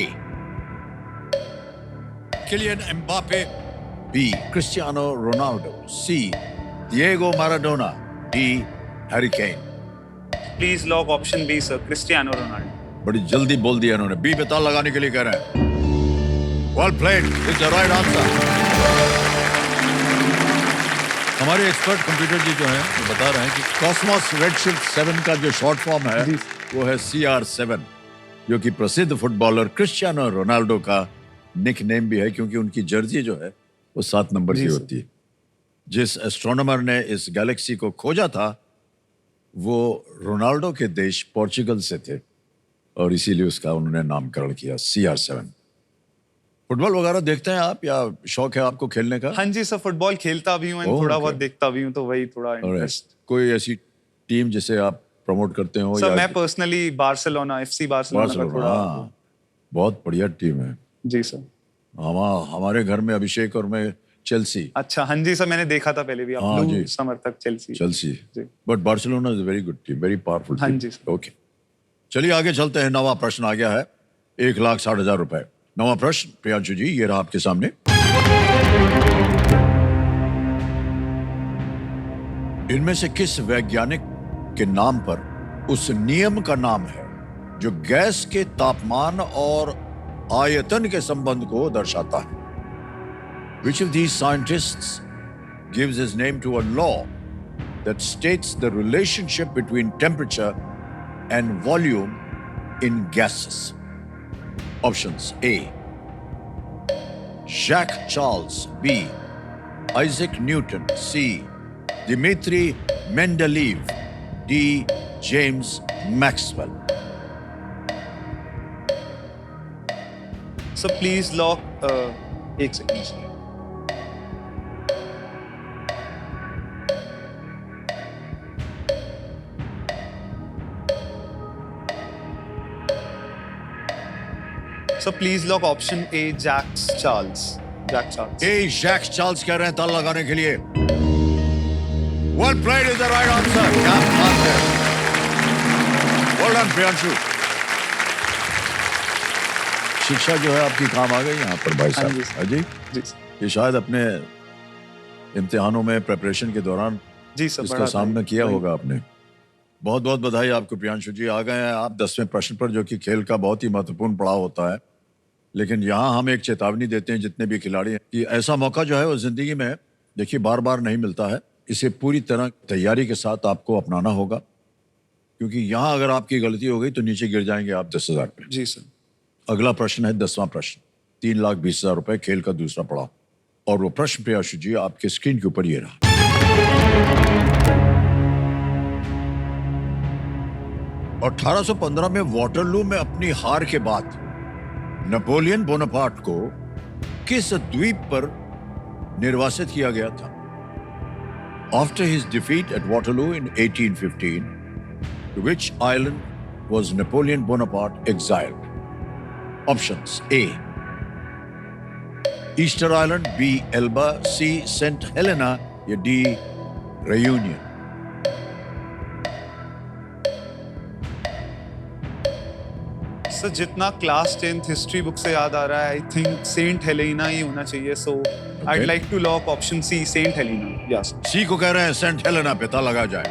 Kylian Mbappe, B. Cristiano Ronaldo, C. Diego Maradona, D. Harry Kane. Please lock option B sir, Cristiano Ronaldo. बड़ी जल्दी बोल दिया इन्होंने, बी पे ताल लगाने के लिए कह रहे हैं। Well played, it's the right answer. हमारे एक्सपर्ट कंप्यूटर जी जो हैं वो बता रहे हैं कि कॉस्मोस रेडशिफ्ट 7 का जो शॉर्ट फॉर्म है वो है CR7, जो कि प्रसिद्ध फुटबॉलर क्रिस्टियानो रोनाल्डो का निक नेम भी है, क्योंकि उनकी जर्सी जो है वो 7 नंबर की होती है। जिस एस्ट्रोनॉमर ने इस गैलेक्सी को खोजा था वो रोनाल्डो के देश पोर्चुगल से थे, और इसीलिए उसका उन्होंने नामकरण किया CR7। फुटबॉल वगैरह देखते हैं आप, या शौक है आपको खेलने का? हाँ जी सर, फुटबॉल खेलता भी हूँ, थोड़ा बहुत देखता भी हूँ, तो वही थोड़ा इंटरेस्ट। कोई ऐसी टीम जिसे आप प्रमोट करते हो? सर या मैं पर्सनली बार्सिलोना, FC बार्सिलोना का थोड़ा। हाँ, बहुत बढ़िया टीम है जी सर। हमारे घर में अभिषेक और मैं चेल्सी। अच्छा, हाँ जी सर, मैंने देखा था पहले भी, आप हाँ ब्लू जी। समर्थक चेल्सी। चेल्सी, जी। But Barcelona is very good team, very powerful हाँ टीम। जी सर। ओके, चलिए आगे चलते हैं। नवा प्रश्न आ गया है, 1,60,000 रुपए। नवा प्रश्न प्रियांशु जी, ये रहा आपके सामने। इनमें से किस वैज्ञानिक के नाम पर उस नियम का नाम है जो गैस के तापमान और आयतन के संबंध को दर्शाता है? Which of these scientists gives his name to a law that states the relationship between temperature and volume in gases? Options: A, Jacques Charles; B, Isaac Newton; C, Dmitri Mendeleev; D, James Maxwell. So please lock एक second. So please lock option A, Jack Charles. A, Jacques Charles कह रहे हैं ताल लगाने के लिए। Well played is the right answer. क्या बात है। Well done, Priyanshu. शिक्षा जो है आपकी काम आ गई यहाँ पर भाई हाँ जी साहब। सर। हाँ जी, जी ये शायद अपने इम्तिहानों में प्रेपरेशन के दौरान जी सर, इसका बड़ा सामना था। किया वही। होगा आपने। बहुत बहुत बधाई आपको प्रियांशु जी। आ गए हैं आप 10वें प्रश्न पर, जो कि खेल का बहुत ही महत्वपूर्ण पड़ाव होता है। लेकिन यहाँ हम एक चेतावनी देते हैं जितने भी खिलाड़ी हैं कि ऐसा मौका जो है वो जिंदगी में देखिए बार बार नहीं मिलता है। इसे पूरी तरह तैयारी के साथ आपको अपनाना होगा, क्योंकि यहाँ अगर आपकी गलती हो गई तो नीचे गिर जाएंगे आप 10,000 पे। जी सर। अगला प्रश्न है 10वां प्रश्न, 3,20,000 रुपए, खेल का दूसरा पड़ाव। और वो प्रश्न प्रियांशु जी आपके स्क्रीन के ऊपर ये रहा। 1815 में वाटरलू में अपनी हार के बाद नेपोलियन बोनापार्ट को किस द्वीप पर निर्वासित किया गया था? After his defeat at Waterloo in 1815, to which island was Napoleon Bonaparte exiled? Options: A, Easter Island; B, Elba; C, St. Helena; या D, Reunion. सर जितना क्लास 10th हिस्ट्री बुक से याद आ रहा है, आई थिंक सेंट हेलेना ही होना चाहिए। सो I'd like to lock option C, Saint Helena. Yes. C को कह रहे हैं सेंट हेलेना पे, ताला लगा जाए।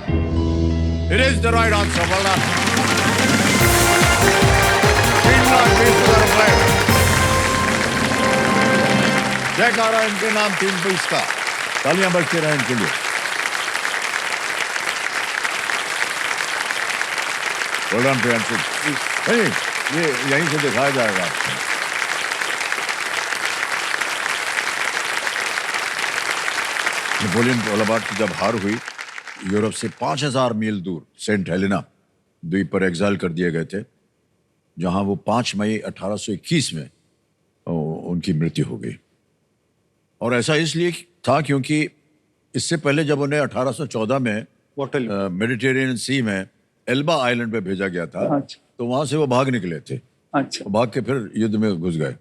It is the right answer. Well done. 3,20,000 रुपए। चेक आ रहा है इनके नाम 3 का। तालियां बजती रहे इनके लिए। Well done, Priyanshu. नहीं, ये यहीं से दिखाया जाएगा आपको। नेपोलियन बोनापार्ट की जब हार हुई, यूरोप से 5,000 मील दूर सेंट हेलेना द्वीप पर एग्जाइल कर दिए गए थे, जहां वो 5 मई 1821 में उनकी मृत्यु हो गई। और ऐसा इसलिए था क्योंकि इससे पहले जब उन्हें 1814 में Waterloo. मेडिटेरियन सी में एल्बा आइलैंड पे भेजा गया था, अच्छा। तो वहां से वो भाग निकले थे। अच्छा। भाग के फिर युद्ध में घुस गए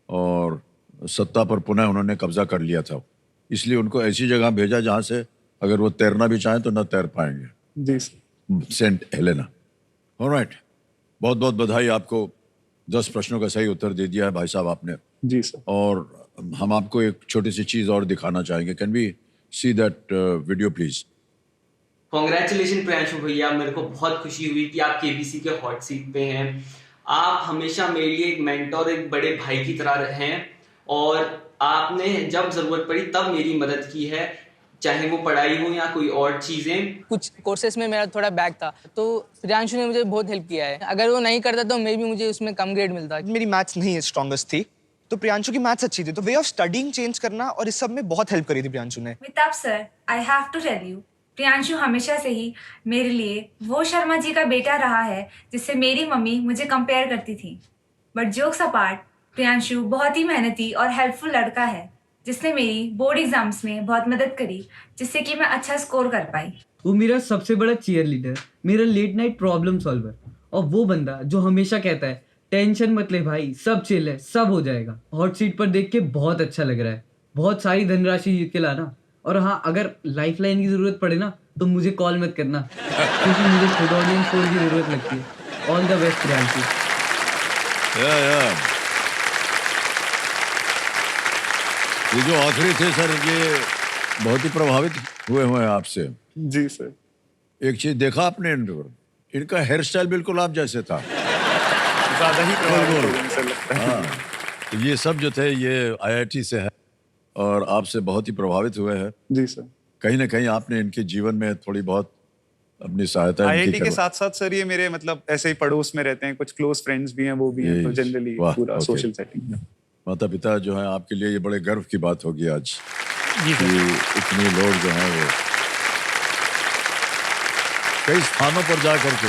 और सत्ता पर पुनः उन्होंने कब्जा कर लिया था। इसलिए उनको ऐसी जगह भेजा जहां से अगर वो तैरना भी चाहें तो ना तैर पाएंगे। जी सर। Saint Helena. ऑलराइट, बहुत बहुत बधाई आपको। 10 प्रश्नों का सही उत्तर दे दिया है भाई साहब आपने। जी सर। और हम आपको एक छोटी सी चीज और दिखाना चाहेंगे। Can we see that video please? Congratulation Priyanshu भैया, मेरे को बहुत खुशी हुई कि आप केबीसी के हॉट सीट पे हैं। आप हमेशा मेरे लिए एक मेंटोर, एक बड़े भाई की तरह हैं और आपने जब जरूरत पड़ी तब मेरी मदद की है, चाहे वो पढ़ाई हो या कोई और चीजें। कुछ कोर्सेज में मेरा थोड़ा बैक था, तो प्रियांशु ने मुझे बहुत हेल्प किया है। अगर वो नहीं करता तो मे भी मुझे उसमें कम ग्रेड मिलता। मेरी मैथ्स नहीं स्ट्रॉन्गेस्ट थी, तो प्रियांशु की मैथ्स अच्छी थी, तो वे ऑफ स्टडीइंग चेंज करना और इस सब में बहुत हेल्प करी थी प्रियांशु ने। मिताब sir, I have to tell you, Priyanshu हमेशा से ही मेरे लिए वो शर्मा जी का बेटा रहा है जिससे मेरी मम्मी मुझे कंपेयर करती थी। बट जोक्स अपार्ट, प्रियांशु बहुत ही मेहनती और हेल्पफुल लड़का है जिसने मेरी बोर्ड एग्जाम्स में बहुत मदद करी, जिससे कि मैं अच्छा स्कोर कर पाई। वो मेरा सबसे बड़ा चीयर लीडर, मेरा लेट नाइट प्रॉब्लम सॉल्वर, और वो बंदा जो हमेशा कहता है टेंशन मत ले भाई, सब चिल है, सब हो जाएगा। हॉट सीट पर देख के बहुत अच्छा लग रहा है। बहुत सारी धनराशि जीत के लाना। और हाँ, अगर लाइफलाइन की ज़रूरत पड़े ना तो मुझे कॉल मत करना, क्योंकि मुझे खुद ऑडियंस फोर्स की ज़रूरत लगती है। All the best Priyanshu. ये जो आखिरी थे सर, ये बहुत ही प्रभावित हुए हैं आपसे। जी सर। एक चीज देखा आपने इनका हेयर स्टाइल बिल्कुल आप जैसे था। ज़्यादा ही प्रभावित हो गए सर लगता है। हाँ, तो ये सब जो थे ये IIT से है और आपसे बहुत ही प्रभावित हुए हैं। जी सर। कहीं ना कहीं आपने इनके जीवन में थोड़ी बहुत अपनी सहायता IIT के साथ साथ सर ये मेरे मतलब ऐसे ही पड़ोस में रहते हैं, कुछ क्लोज फ्रेंड्स भी हैं, वो भी हैं, तो जनरली पूरा सोशल सेटिंग। माता पिता जो है आपके लिए ये बड़े गर्व की बात होगी आज जी कि इतने लोग जो हैं वो कई स्थानों पर जा करके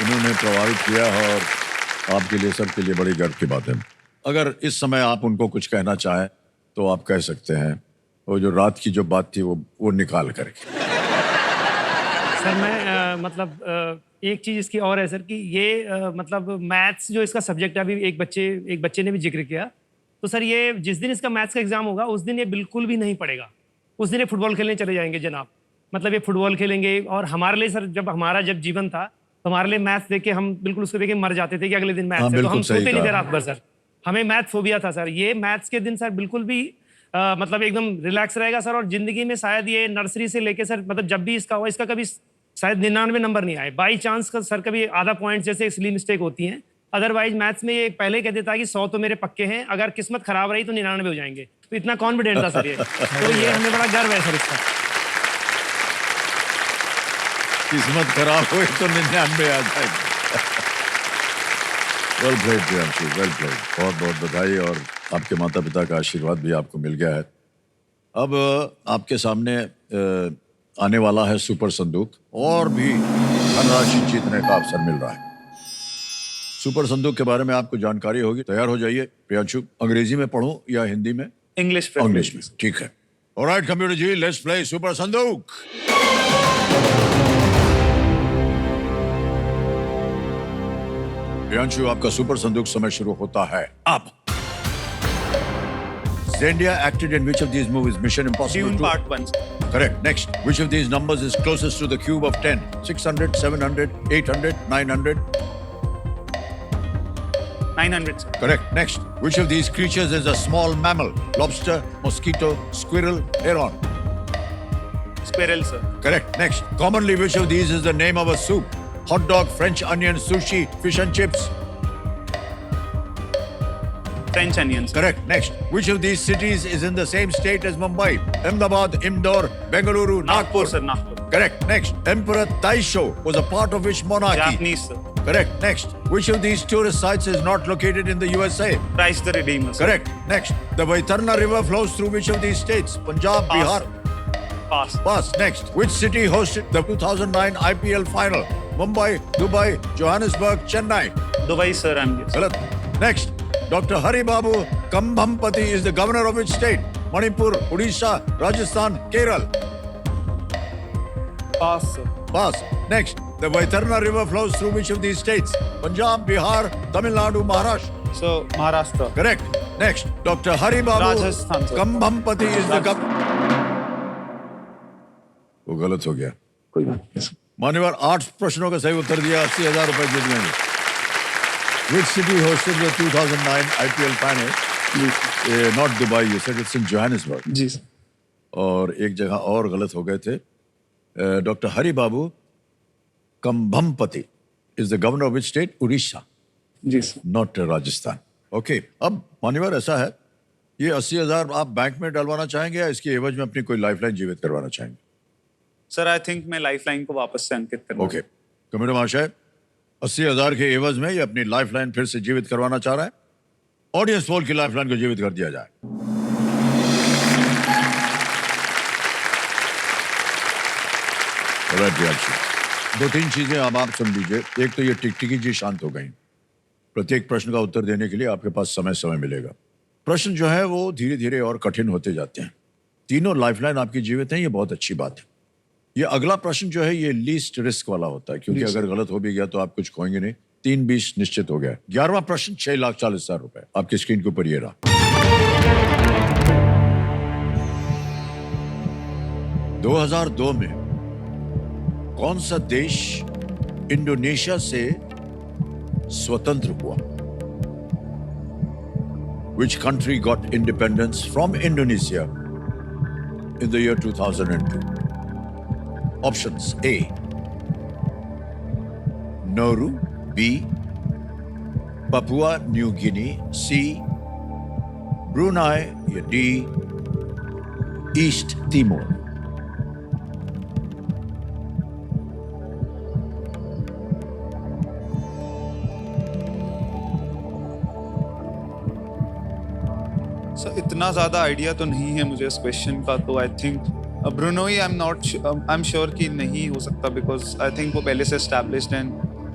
इन्होंने प्रभावित किया है और आपके लिए सबके लिए बड़ी गर्व की बात है। अगर इस समय आप उनको कुछ कहना चाहें तो आप कह सकते हैं, वो जो रात की जो बात थी वो निकाल करके। सर मैं मतलब एक चीज़ इसकी और है सर कि ये मतलब मैथ्स जो इसका सब्जेक्ट है, अभी एक बच्चे ने भी जिक्र किया, तो सर ये जिस दिन इसका मैथ्स का एग्जाम होगा उस दिन ये बिल्कुल भी नहीं पढ़ेगा, उस दिन ये फुटबॉल खेलने चले जाएंगे जनाब। मतलब ये फुटबॉल खेलेंगे और हमारे लिए सर जब जीवन था तो हमारे लिए मैथ्स देख के हम बिल्कुल उसको देख के मर जाते थे कि अगले दिन मैथ्स है, तो हम सोते नहीं थे रात भर सर। हमें मैथ फोबिया था सर। ये मैथ्स के दिन सर बिल्कुल भी मतलब एकदम रिलैक्स रहेगा सर, और जिंदगी में शायद ये नर्सरी से लेके सर मतलब जब भी इसका हो, इसका कभी शायद 99 नंबर नहीं आए, बाई चांस का सर कभी आधा पॉइंट जैसे सिली मिस्टेक होती हैं। अदरवाइज मैथ्स में ये पहले कह देता कि 100 तो मेरे पक्के हैं, अगर किस्मत खराब रही तो 99 हो जाएंगे, तो इतना कॉन्फिडेंट था सर ये। तो ये हमें बड़ा गर्व है सर इसका। किस्मत खराब हुई तो 99 आ जाएगी। Well played Priyanshu, well played. बहुत बहुत बधाई और आपके माता पिता का आशीर्वाद भी आपको मिल गया है। अब आपके सामने आने वाला है सुपर संदूक, और भी धनराशि जीतने का अवसर मिल रहा है। सुपर संदूक के बारे में आपको जानकारी होगी, तैयार हो जाइए। प्रियांशु, अंग्रेजी में पढ़ूं या हिंदी में? इंग्लिश में। ठीक है। All right computer ji, let's play super संदूक। प्रियांशु, आपका सुपर संदूक समय शुरू होता है अब। Zendaya acted in which of these movies? Mission Impossible Dune 2? Part 1. Correct. Next. Which of these numbers is closest to the cube of 10? 600, 700, 800, 900? 900 sir. Correct. Next. Which of these creatures is a small mammal? Lobster, mosquito, squirrel, heron? Squirrel sir. Correct. Next. Commonly, which of these is the name of a soup? Hot dog, French onion, sushi, fish and chips? French onions. Correct. Next. Which of these cities is in the same state as Mumbai? Ahmedabad, Indore, Bengaluru, Nagpur? Sir, Nagpur. Correct. Next. Emperor Taisho was a part of which monarchy? Japanese sir. Correct. Next. Which of these tourist sites is not located in the USA? Christ the Redeemer sir. Correct. Next. The Vaitarna River flows through which of these states? Punjab, Pass, Bihar? sir. Pass. Pass. Next. Which city hosted the 2009 IPL final? Mumbai, Dubai, Johannesburg, Chennai? Dubai sir, I'm guessing. Galat. Next. Dr. Hari Babu Kambhampati is the governor of which state? Manipur, Odisha, Rajasthan, Kerala? Pass sir. Pass. Next. The Vaitarna River flows through which of these states? Punjab, Bihar, Tamil Nadu, Maharashtra? So Maharashtra. Correct. Next. Dr. Hari Babu Rajasthan, sir. Kambhampati is the governor. वो गलत हो गया। कोई बात नहीं sir. मान्यवर 8 प्रश्नों का सही उत्तर दिया, 80,000 रुपए जीत गए। Which city hosted the 2009 IPL final? Not Dubai, you said it's in Johannesburg. Ji sir. और एक जगह और गलत हो गए थे। Doctor Hari Babu Kambhampati is the governor of which state? Orissa. जी सर. नॉट राजस्थान। ओके, अब मान्यवर ऐसा है, ये 80,000 आप बैंक में डलवाना चाहेंगे या इसकी एवज में अपनी कोई लाइफलाइन जीवित करवाना चाहेंगे? सर आई थिंक मैं लाइफलाइन को वापस से अंकित करूंगा। ओके, कमेटी महाशय 80,000 के एवज में ये अपनी लाइफलाइन फिर से जीवित करवाना चाह रहा है। ऑडियंस पोल की लाइफलाइन को जीवित कर दिया जाए। दो तीन चीजें अब आप सुन लीजिए। एक तो ये टिकटिकी जी शांत हो गई। प्रत्येक प्रश्न का उत्तर देने के लिए आपके पास समय मिलेगा। प्रश्न जो है वो धीरे धीरे और कठिन होते जाते हैं। तीनों लाइफलाइन आपकी जीवित हैं, ये बहुत अच्छी बात है। ये अगला प्रश्न जो है ये लीस्ट रिस्क वाला होता है, क्योंकि अगर गलत हो भी गया तो आप कुछ खोएंगे नहीं। 3-20 निश्चित हो गया। 11वां प्रश्न 6,40,000 रुपए आपकी स्क्रीन के ऊपर ये रहा। 2002 में कौन सा देश इंडोनेशिया से स्वतंत्र हुआ? Which country got independence from Indonesia in the year 2002? Options: A, Nauru; B, Papua New Guinea; C, Brunei; या D, East Timor. सर इतना ज़्यादा आइडिया तो नहीं है मुझे इस क्वेश्चन का, तो I think Brunei I am sure कि नहीं हो सकता, बिकॉज आई थिंक वो पहले से एस्टैब्लिश्ड हैं.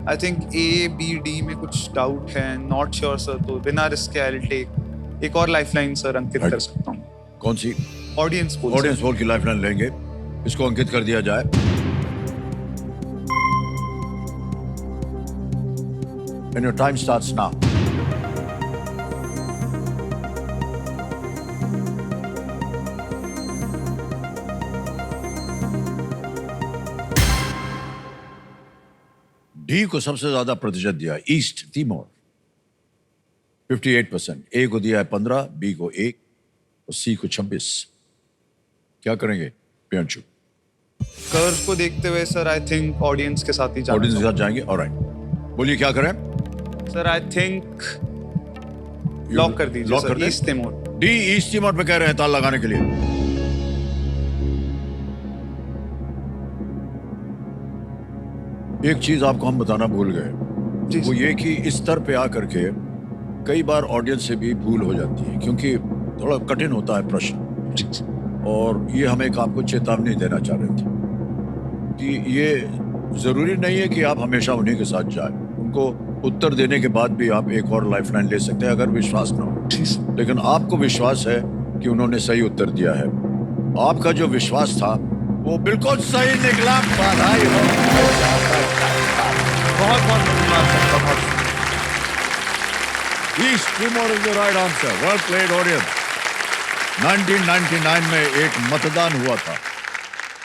I think A, B, D में कुछ डाउट है, नॉट श्योर सर. तो बिना रिस्क के आई विल टेक एक और लाइफलाइन सर अंकित कर सकता हूँ. कौन सी? Audience poll. ऑडियंस पोल की लाइफलाइन लेंगे, इसको अंकित कर दिया जाए. And your time starts now. D को सबसे ज्यादा प्रतिशत दिया ईस्ट तिमोर 58%, ए को दिया है 15, बी को 1 और सी को 26. क्या करेंगे प्रियांशु? कर्व को देखते हुए सर आई थिंक ऑडियंस के साथ ही जाना ऑडियंस के साथ जाएंगे. ऑलराइट, बोलिए क्या करें? सर. आई थिंक लॉक कर दीजिए लॉक सर. कर दें? East Timor. D east Timor पे कह रहे हैं ताल लगाने के लिए. एक चीज आपको हम बताना भूल गए, वो ये कि इस स्तर पे आकर के कई बार ऑडियंस से भी भूल हो जाती है, क्योंकि थोड़ा कठिन होता है प्रश्न. और ये हम एक आपको चेतावनी देना चाह रहे थे कि ये जरूरी नहीं है कि आप हमेशा उन्हीं के साथ जाएं. उनको उत्तर देने के बाद भी आप एक और लाइफलाइन ले सकते हैं अगर विश्वास ना हो. लेकिन आपको विश्वास है कि उन्होंने सही उत्तर दिया है. आपका जो विश्वास था वो बिल्कुल सही निकला. बधाई हो. बहुत बहुत धन्यवाद. East Timor is the right answer. Well played audience. 1999 में एक मतदान हुआ था,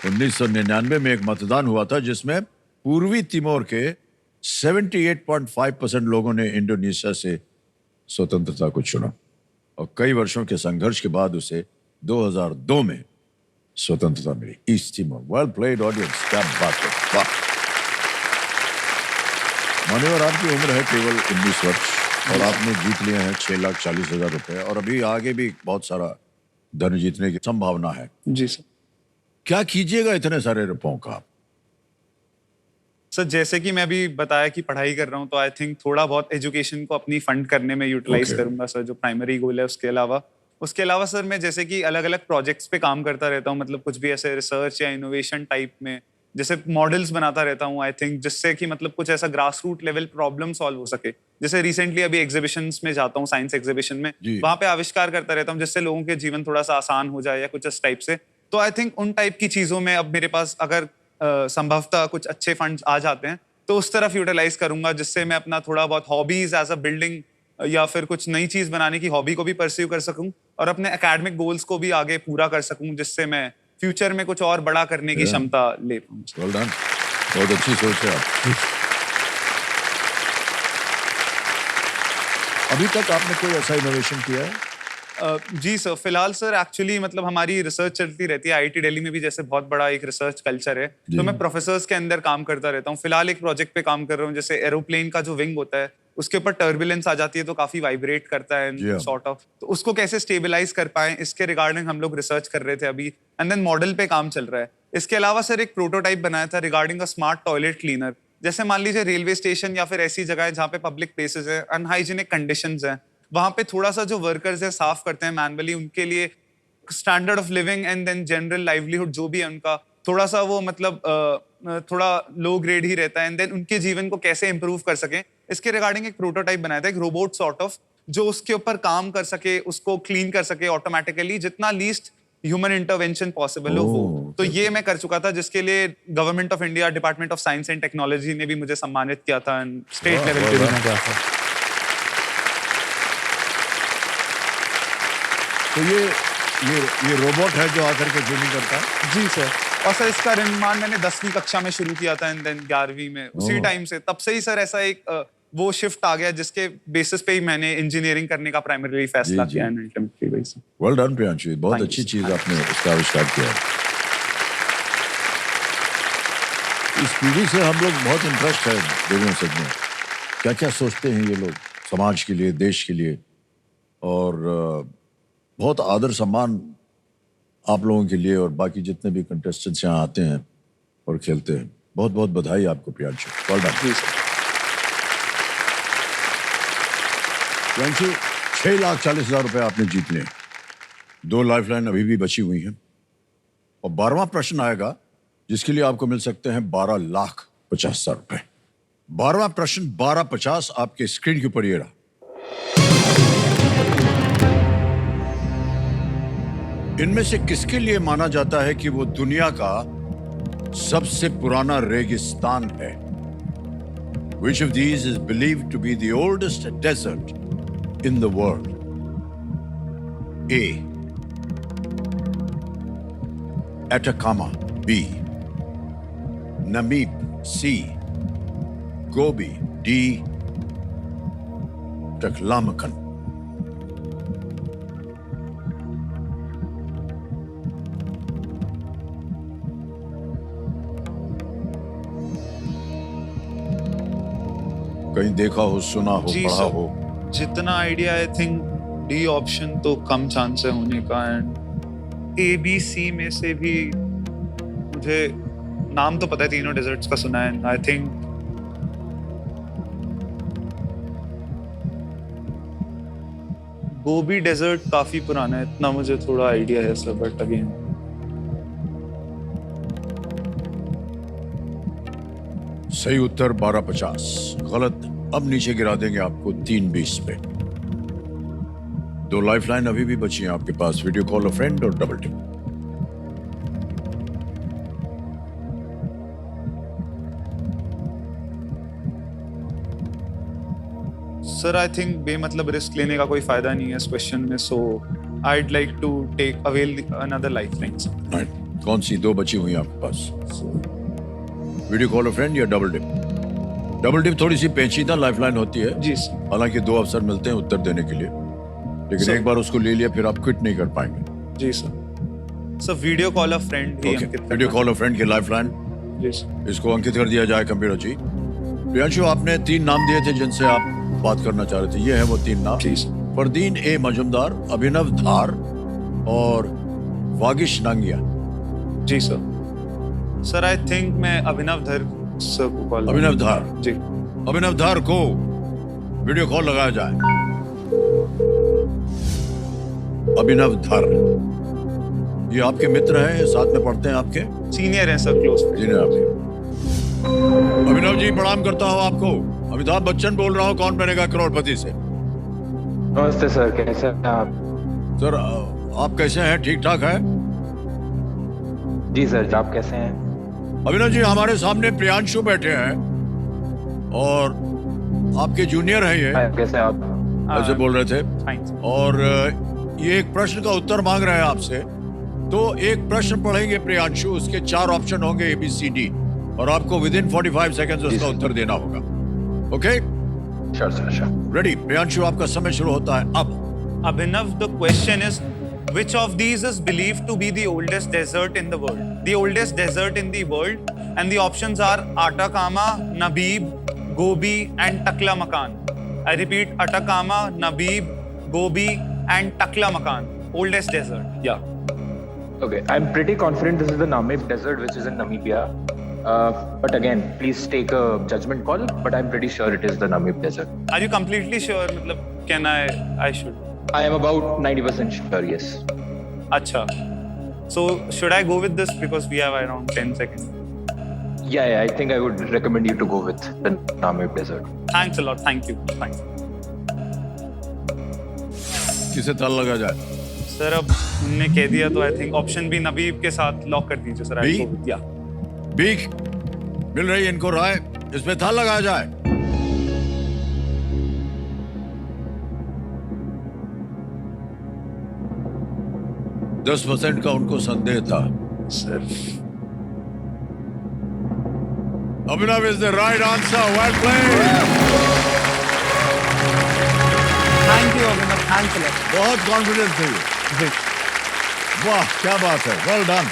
1999 में एक मतदान हुआ था जिसमें पूर्वी तिमोर के 78.5% लोगों ने इंडोनेशिया से स्वतंत्रता को चुना और कई वर्षों के संघर्ष के बाद उसे 2002 में स्वतंत्रता मिली. East Timor. Well played audience. क्या बात है. वाह. मान्यवर, आपकी उम्र है केवल 19 वर्ष और आपने जीत लिए हैं 6,40,000 रुपए और अभी आगे भी बहुत सारा धन जीतने की संभावना है. जी सर. क्या कीजिएगा इतने सारे रुपयों का? सर जैसे कि मैं अभी बताया कि पढ़ाई कर रहा हूँ, तो आई थिंक थोड़ा बहुत एजुकेशन को अपनी फंड करने में यूटिलाइज करूंगा सर, जो प्राइमरी गोल है. उसके अलावा सर मैं जैसे कि अलग अलग प्रोजेक्ट्स पे काम करता रहता हूँ, मतलब कुछ भी ऐसे रिसर्च या इनोवेशन टाइप में, जैसे मॉडल्स बनाता रहता हूँ आई थिंक, जिससे कि मतलब कुछ ऐसा grass root level problem solve हो सके. जैसे रिसेंटली अभी एग्जीबिशंस में जाता हूँ, साइंस एग्जीबिशन में, वहां पे आविष्कार करता रहता हूँ जिससे लोगों के जीवन थोड़ा सा आसान हो जाए या कुछ इस टाइप से. तो आई थिंक उन टाइप की चीजों में अब मेरे पास अगर संभवतः कुछ अच्छे फंड्स आ जाते हैं तो उस तरफ यूटिलाइज करूंगा, जिससे मैं अपना थोड़ा बहुत हॉबीज एज अ बिल्डिंग या फिर कुछ नई चीज बनाने की हॉबी को भी परस्यू कर सकूं और अपने एकेडमिक गोल्स को भी आगे पूरा कर सकूं, जिससे मैं फ्यूचर में कुछ और बड़ा करने की क्षमता ले पाऊं. Well done. बहुत अच्छी सोच है आप. अभी तक आपने कोई ऐसा इनोवेशन किया है? जी सर. फिलहाल सर एक्चुअली मतलब हमारी रिसर्च चलती रहती है. आईआईटी दिल्ली में भी जैसे बहुत बड़ा एक रिसर्च कल्चर है, तो मैं प्रोफेसर्स के अंदर काम करता रहता हूँ. फिलहाल एक प्रोजेक्ट पे काम कर रहा हूँ, जैसे एरोप्लेन का जो विंग होता है उसके ऊपर टर्बुलेंस आ जाती है तो काफी वाइब्रेट करता है सॉर्ट ऑफ, तो उसको कैसे स्टेबलाइज कर पाए इसके रिगार्डिंग हम लोग रिसर्च कर रहे थे अभी, एंड देन मॉडल पे काम चल रहा है. इसके अलावा सर एक प्रोटोटाइप बनाया था regarding a smart toilet cleaner. जैसे मान लीजिए रेलवे स्टेशन या फिर ऐसी जगह है जहाँ पे पब्लिक प्लेसेस है, अनहाइजीनिक कंडीशंस हैं, वहां पे थोड़ा सा जो वर्कर्स है साफ करते हैं मैनुअली, उनके लिए standard of living and then general livelihood जो भी है उनका थोड़ा सा वो मतलब थोड़ा लो ग्रेड ही रहता है, एंड देन उनके जीवन को कैसे इंप्रूव कर सकें इसके रिगार्डिंग एक प्रोटोटाइप बनाया था, एक रोबोट सॉर्ट ऑफ, जो उसके ऊपर काम कर सके, उसको क्लीन कर सके ऑटोमेटिकली, जितना लीस्ट ह्यूमन इंटरवेंशन पॉसिबल हो वो. तो ये मैं कर चुका था, जिसके लिए government of India, department of science and technology ने भी मुझे सम्मानित किया था, स्टेट लेवल पे भी मैं गया था. तो ये रोबोट है जो आकर के ट्रेनिंग करता है? जी सर. और सर इसका निर्माण मैंने 10वीं कक्षा में शुरू किया था एंड देन 11वीं में उसी टाइम से तब से ही सर ऐसा एक वो शिफ्ट आ गया जिसके बेसिस पे ही मैंने इंजीनियरिंग करने का प्राइमरी फैसला जी, जी। किया एंड अल्टीमेटली वही सर। वेल डन प्रियांशु, बहुत Thank अच्छी you, चीज आपने इसका आविष्कार किया है। इस पीढ़ी से हम लोग बहुत इंटरेस्ट है दोनों सब में, क्या क्या सोचते हैं ये लोग समाज के लिए, देश के लिए, और बहुत आदर सम्मान आप लोगों के लिए और बाकी जितने भी कंटेस्टेंट्स यहाँ आते हैं और खेलते हैं। बहुत बहुत बधाई आपको प्रियांशु, वेल डन। जी सर। प्रियांशु, 6,40,000 रुपए आपने जीत लिए, 2 लाइफलाइन अभी भी बची हुई हैं और 12वां प्रश्न आएगा जिसके लिए आपको मिल सकते हैं 12,50,000 रुपए। 12वां प्रश्न 12,50 आपके स्क्रीन के ऊपर ये रहा। इनमें से किसके लिए माना जाता है कि वो दुनिया का सबसे पुराना रेगिस्तान है? Which of these is believed to be the oldest desert in the world? A. Atacama. B. Namib. C. Gobi. D. Taklamakan. कहीं देखा हो, सुना हो, जी पढ़ा सर। हो? जितना idea I think D option तो कम चांस है होने का एंड ए बी सी में से भी मुझे नाम तो पता है, तीनों डेजर्ट्स का सुना है। आई थिंक गोबी डेजर्ट काफी पुराना है, इतना मुझे थोड़ा आइडिया है सर, बट अगेन सही उत्तर 12,50। गलत। अब नीचे गिरा देंगे आपको 3,20 पे। 2 लाइफलाइन अभी भी बची हैं आपके पास, वीडियो कॉल अ फ्रेंड और double tip. Sir I think बेमतलब रिस्क लेने का कोई फायदा नहीं है इस क्वेश्चन में, सो I'd like to take avail another lifeline. Right, कौन सी 2 बची हुई हैं आपके पास? वीडियो कॉल अ फ्रेंड या डबल टिप? डबल टिप थोड़ी सी पेचीदा लाइफलाइन होती है, जी सर। हालांकि 2 अवसर मिलते हैं उत्तर देने के लिए, लेकिन एक बार उसको ले लिया फिर आप क्विट नहीं कर पाएंगे। जी sir. Sir video call a friend ही अंकित करना। वीडियो कॉल अ फ्रेंड की लाइफलाइन, जी सर। इसको अंकित कर दिया जाए कंप्यूटर जी। प्रियांशु, आपने 3 नाम दिए थे जिनसे आप बात करना चाह रहे थे, ये है वो 3 नाम। जी सर। फरदीन ए मजुमदार, अभिनव धार और वागिश नांगिया। जी सर। सर आई थिंक मैं अभिनव धर सर को कॉल। अभिनव धार। जी। अभिनव धार को वीडियो कॉल लगाया जाए। अभिनव धार, ये आपके मित्र हैं, साथ में पढ़ते हैं आपके? सीनियर हैं सर, क्लोज फ्रेंड। जी आपके। अभिनव जी प्रणाम करता हूँ आपको। अमिताभ बच्चन बोल रहा हूँ कौन बनेगा करोड़पति से। नमस्ते सर, कैसे हैं आप? सर आप कैसे हैं? ठीक ठाक है? जी सर, आप कैसे हैं? अभिनव जी, हमारे सामने प्रियांशु बैठे हैं और आपके जूनियर हैं ये, कैसे हैं आप? ऐसे बोल रहे थे, Fine, sir. और ये एक प्रश्न का उत्तर मांग रहे हैं आपसे। तो एक प्रश्न पढ़ेंगे प्रियांशु, उसके 4 ऑप्शन होंगे ABCD और आपको विदिन 45 सेकंड्स उसका उत्तर देना होगा। Okay? Sure sir, sure. Ready? Priyanshu, आपका समय शुरू होता है अब। Abhinav, the question is, which of these is believed to be the oldest desert in the world? The oldest desert in the world, and the options are Atacama, Namib, Gobi, and Taklamakan. I repeat, Atacama, Namib, Gobi, and Taklamakan. Oldest desert. Yeah. Okay, I'm pretty confident this is the Namib Desert, which is in Namibia. But again, please take a judgment call. But I'm pretty sure it is the Namib Desert. Are you completely sure? मतलब, can I should. I am about 90% sure. Yes. Acha. So should I go with this because we have around 10 seconds? Yeah, I think I would recommend you to go with the Namib Desert. Thanks a lot. Thank you. Thanks. किसे ताला लगा जाए? सर अब उनने कह दिया तो आई थिंक ऑप्शन बी नबीब के साथ लॉक कर दीजिए सर। बी? या बीक मिल रही है इनको राय, इसमें ताला लगाया जाए। %10 का उनको संदेह था। Sir Abhinav is the right answer. Well played. Thank you Abhinav, thanks a lot. बहुत कॉन्फिडेंट थे ये। जी वाह क्या बात है, वेल डन।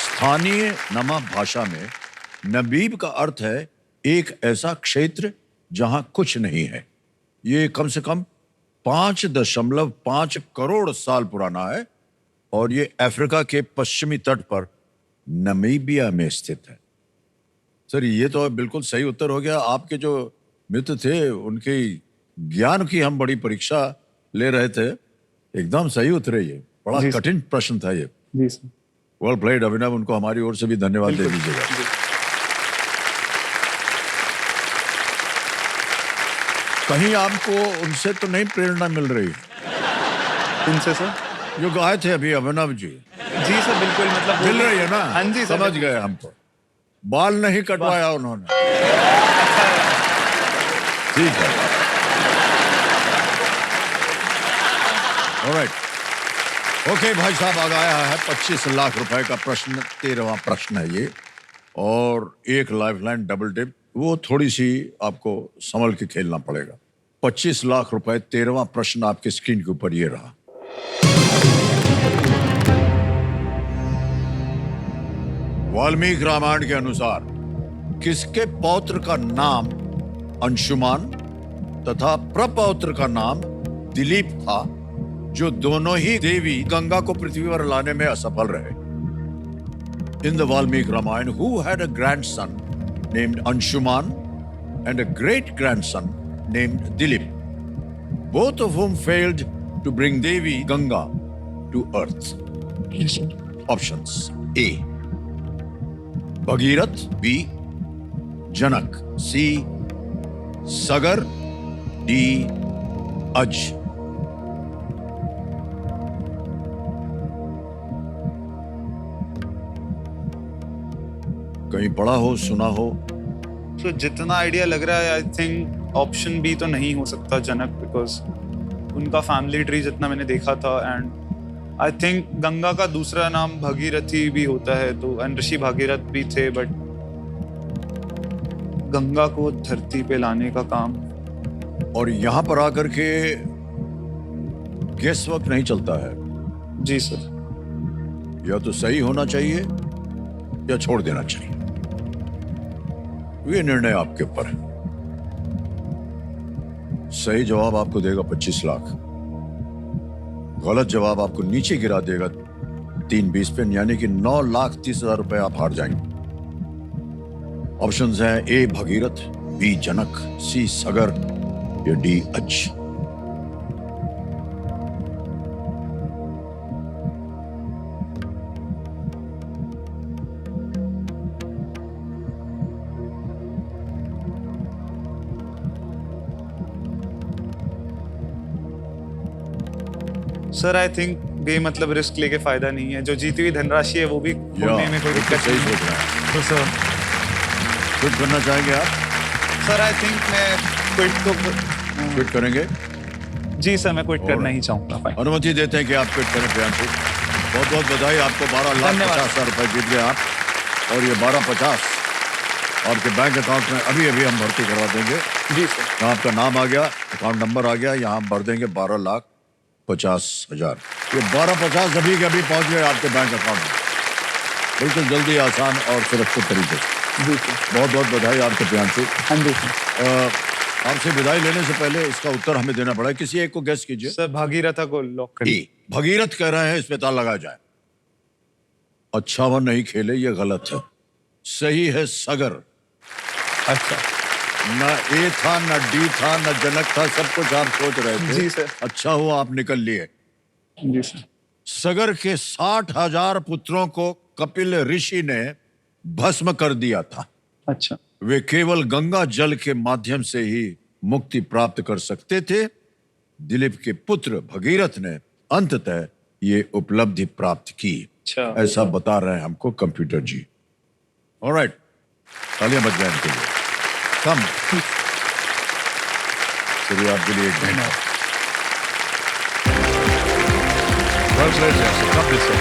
स्थानीय नमा भाषा में नबीब का अर्थ है एक ऐसा क्षेत्र जहां कुछ नहीं है। ये कम से कम 5.5 करोड़ साल पुराना है और ये अफ्रीका के पश्चिमी तट पर नमीबिया में स्थित है। सर ये तो बिल्कुल सही उत्तर हो गया। आपके जो मित्र थे उनके ज्ञान की हम बड़ी परीक्षा ले रहे थे, एकदम सही उतरे। ये बड़ा जी कठिन प्रश्न था ये। जी सर। वेल प्लेड अभिनव, उनको हमारी ओर से भी धन्यवाद दे दीजिएगा। कहीं आपको उनसे तो नहीं प्रेरणा मिल रही? उनसे सर? जो गाए थे अभी अभिनव जी। जी सर बिल्कुल, मतलब मिल रही है ना? हाँ जी सर, समझ गए हम तो। बाल नहीं कटवाया उन्होंने। ठीक है। ऑलराइट, ओके भाई साहब, आ गया है 25 लाख रुपए का प्रश्न। 13वां प्रश्न है ये और एक लाइफलाइन डबल टिप, वो थोड़ी सी आपको संभल के खेलना पड़ेगा। 25 लाख रुपए। 13वां प्रश्न आपके स्क्रीन के ऊपर ये रहा। वाल्मीकि रामायण के अनुसार किसके पौत्र का नाम अंशुमान तथा प्रपौत्र का नाम दिलीप था, जो दोनों ही देवी गंगा को पृथ्वी पर लाने में असफल रहे? In the Valmiki Ramayana, who had a grandson named Anshuman and a great-grandson named Dilip, both of whom failed to bring Devi Ganga to earth? Options: A. Bhagirath, B. Janak, C. Sagar, D. Aj. कहीं पढ़ा हो, सुना हो? तो जितना आइडिया लग रहा है, आई थिंक ऑप्शन बी तो नहीं हो सकता, जनक, बिकॉज उनका फैमिली ट्री जितना मैंने देखा था। एंड आई थिंक गंगा का दूसरा नाम भगीरथी भी होता है, तो एंड ऋषि भागीरथ भी थे, बट गंगा को धरती पे लाने का काम। और यहां पर आकर के गेस वर्क नहीं चलता है। जी सर। या तो सही होना चाहिए या छोड़ देना चाहिए, ये निर्णय आपके ऊपर है। सही जवाब आपको देगा 25 लाख, गलत जवाब आपको नीचे गिरा देगा 320 पे, यानी कि 9,30,000 रुपए आप हार जाएंगे। ऑप्शंस हैं: ए भगीरथ, बी जनक, सी सगर या D Aja. Sir I think मतलब रिस्क लेके फायदा नहीं है। जो जीती हुई धनराशि है वो भी खोने में कोई दिक्कत सही नहीं सोच रहे हैं। तो सर क्विट करना चाहेंगे आप? सर आई थिंक मैं क्विट करेंगे? जी सर, मैं क्विट करना ही चाहूंगा। अनुमति देते हैं कि आप क्विट करें प्रियांशु। बहुत बहुत बधाई आपको। 12,50,000 रुपए जीत गए आप और ये 12,50 आपके बैंक अकाउंट में अभी अभी हम भर्ती करवा देंगे। जी सर। यहाँ आपका नाम आ गया, अकाउंट नंबर आ गया, यहाँ भर देंगे 12,50,000। ये 12,50 अभी के अभी पहुंच गए आपके बैंक अकाउंट में, बिल्कुल जल्दी, आसान और सुरक्षित तरीके से। जी सर। बहुत बहुत बधाई आपके प्रियांशु। हाँ जी सर। आपसे विदाई लेने से पहले इसका उत्तर हमें देना पड़ा। किसी एक को गेस कीजिए। सर भागीरथ को लॉक करिए। भगीरथ कह रहे हैं, इस पे ताला लगाया जाए। अच्छा वो नहीं खेले, ये गलत है। सही है सगर। अच्छा। न ए था, न डी था, न जनक था, सब कुछ आप सोच रहे थे। जी सर। अच्छा हुआ आप निकल लिए। जी सर। सगर के 60,000 पुत्रों को कपिल ऋषि ने भस्म कर दिया था। अच्छा। वे केवल गंगा जल के माध्यम से ही मुक्ति प्राप्त कर सकते थे। दिलीप के पुत्र भगीरथ ने अंततः ये उपलब्धि प्राप्त की। अच्छा। ऐसा बता रहे हैं हमको कंप्यूटर जी। ऑलराइट, तालियां बज जाए इनके लिए। कम चलिए आपके लिए एक घंटा। Well played, Jesse. Lovely, sir.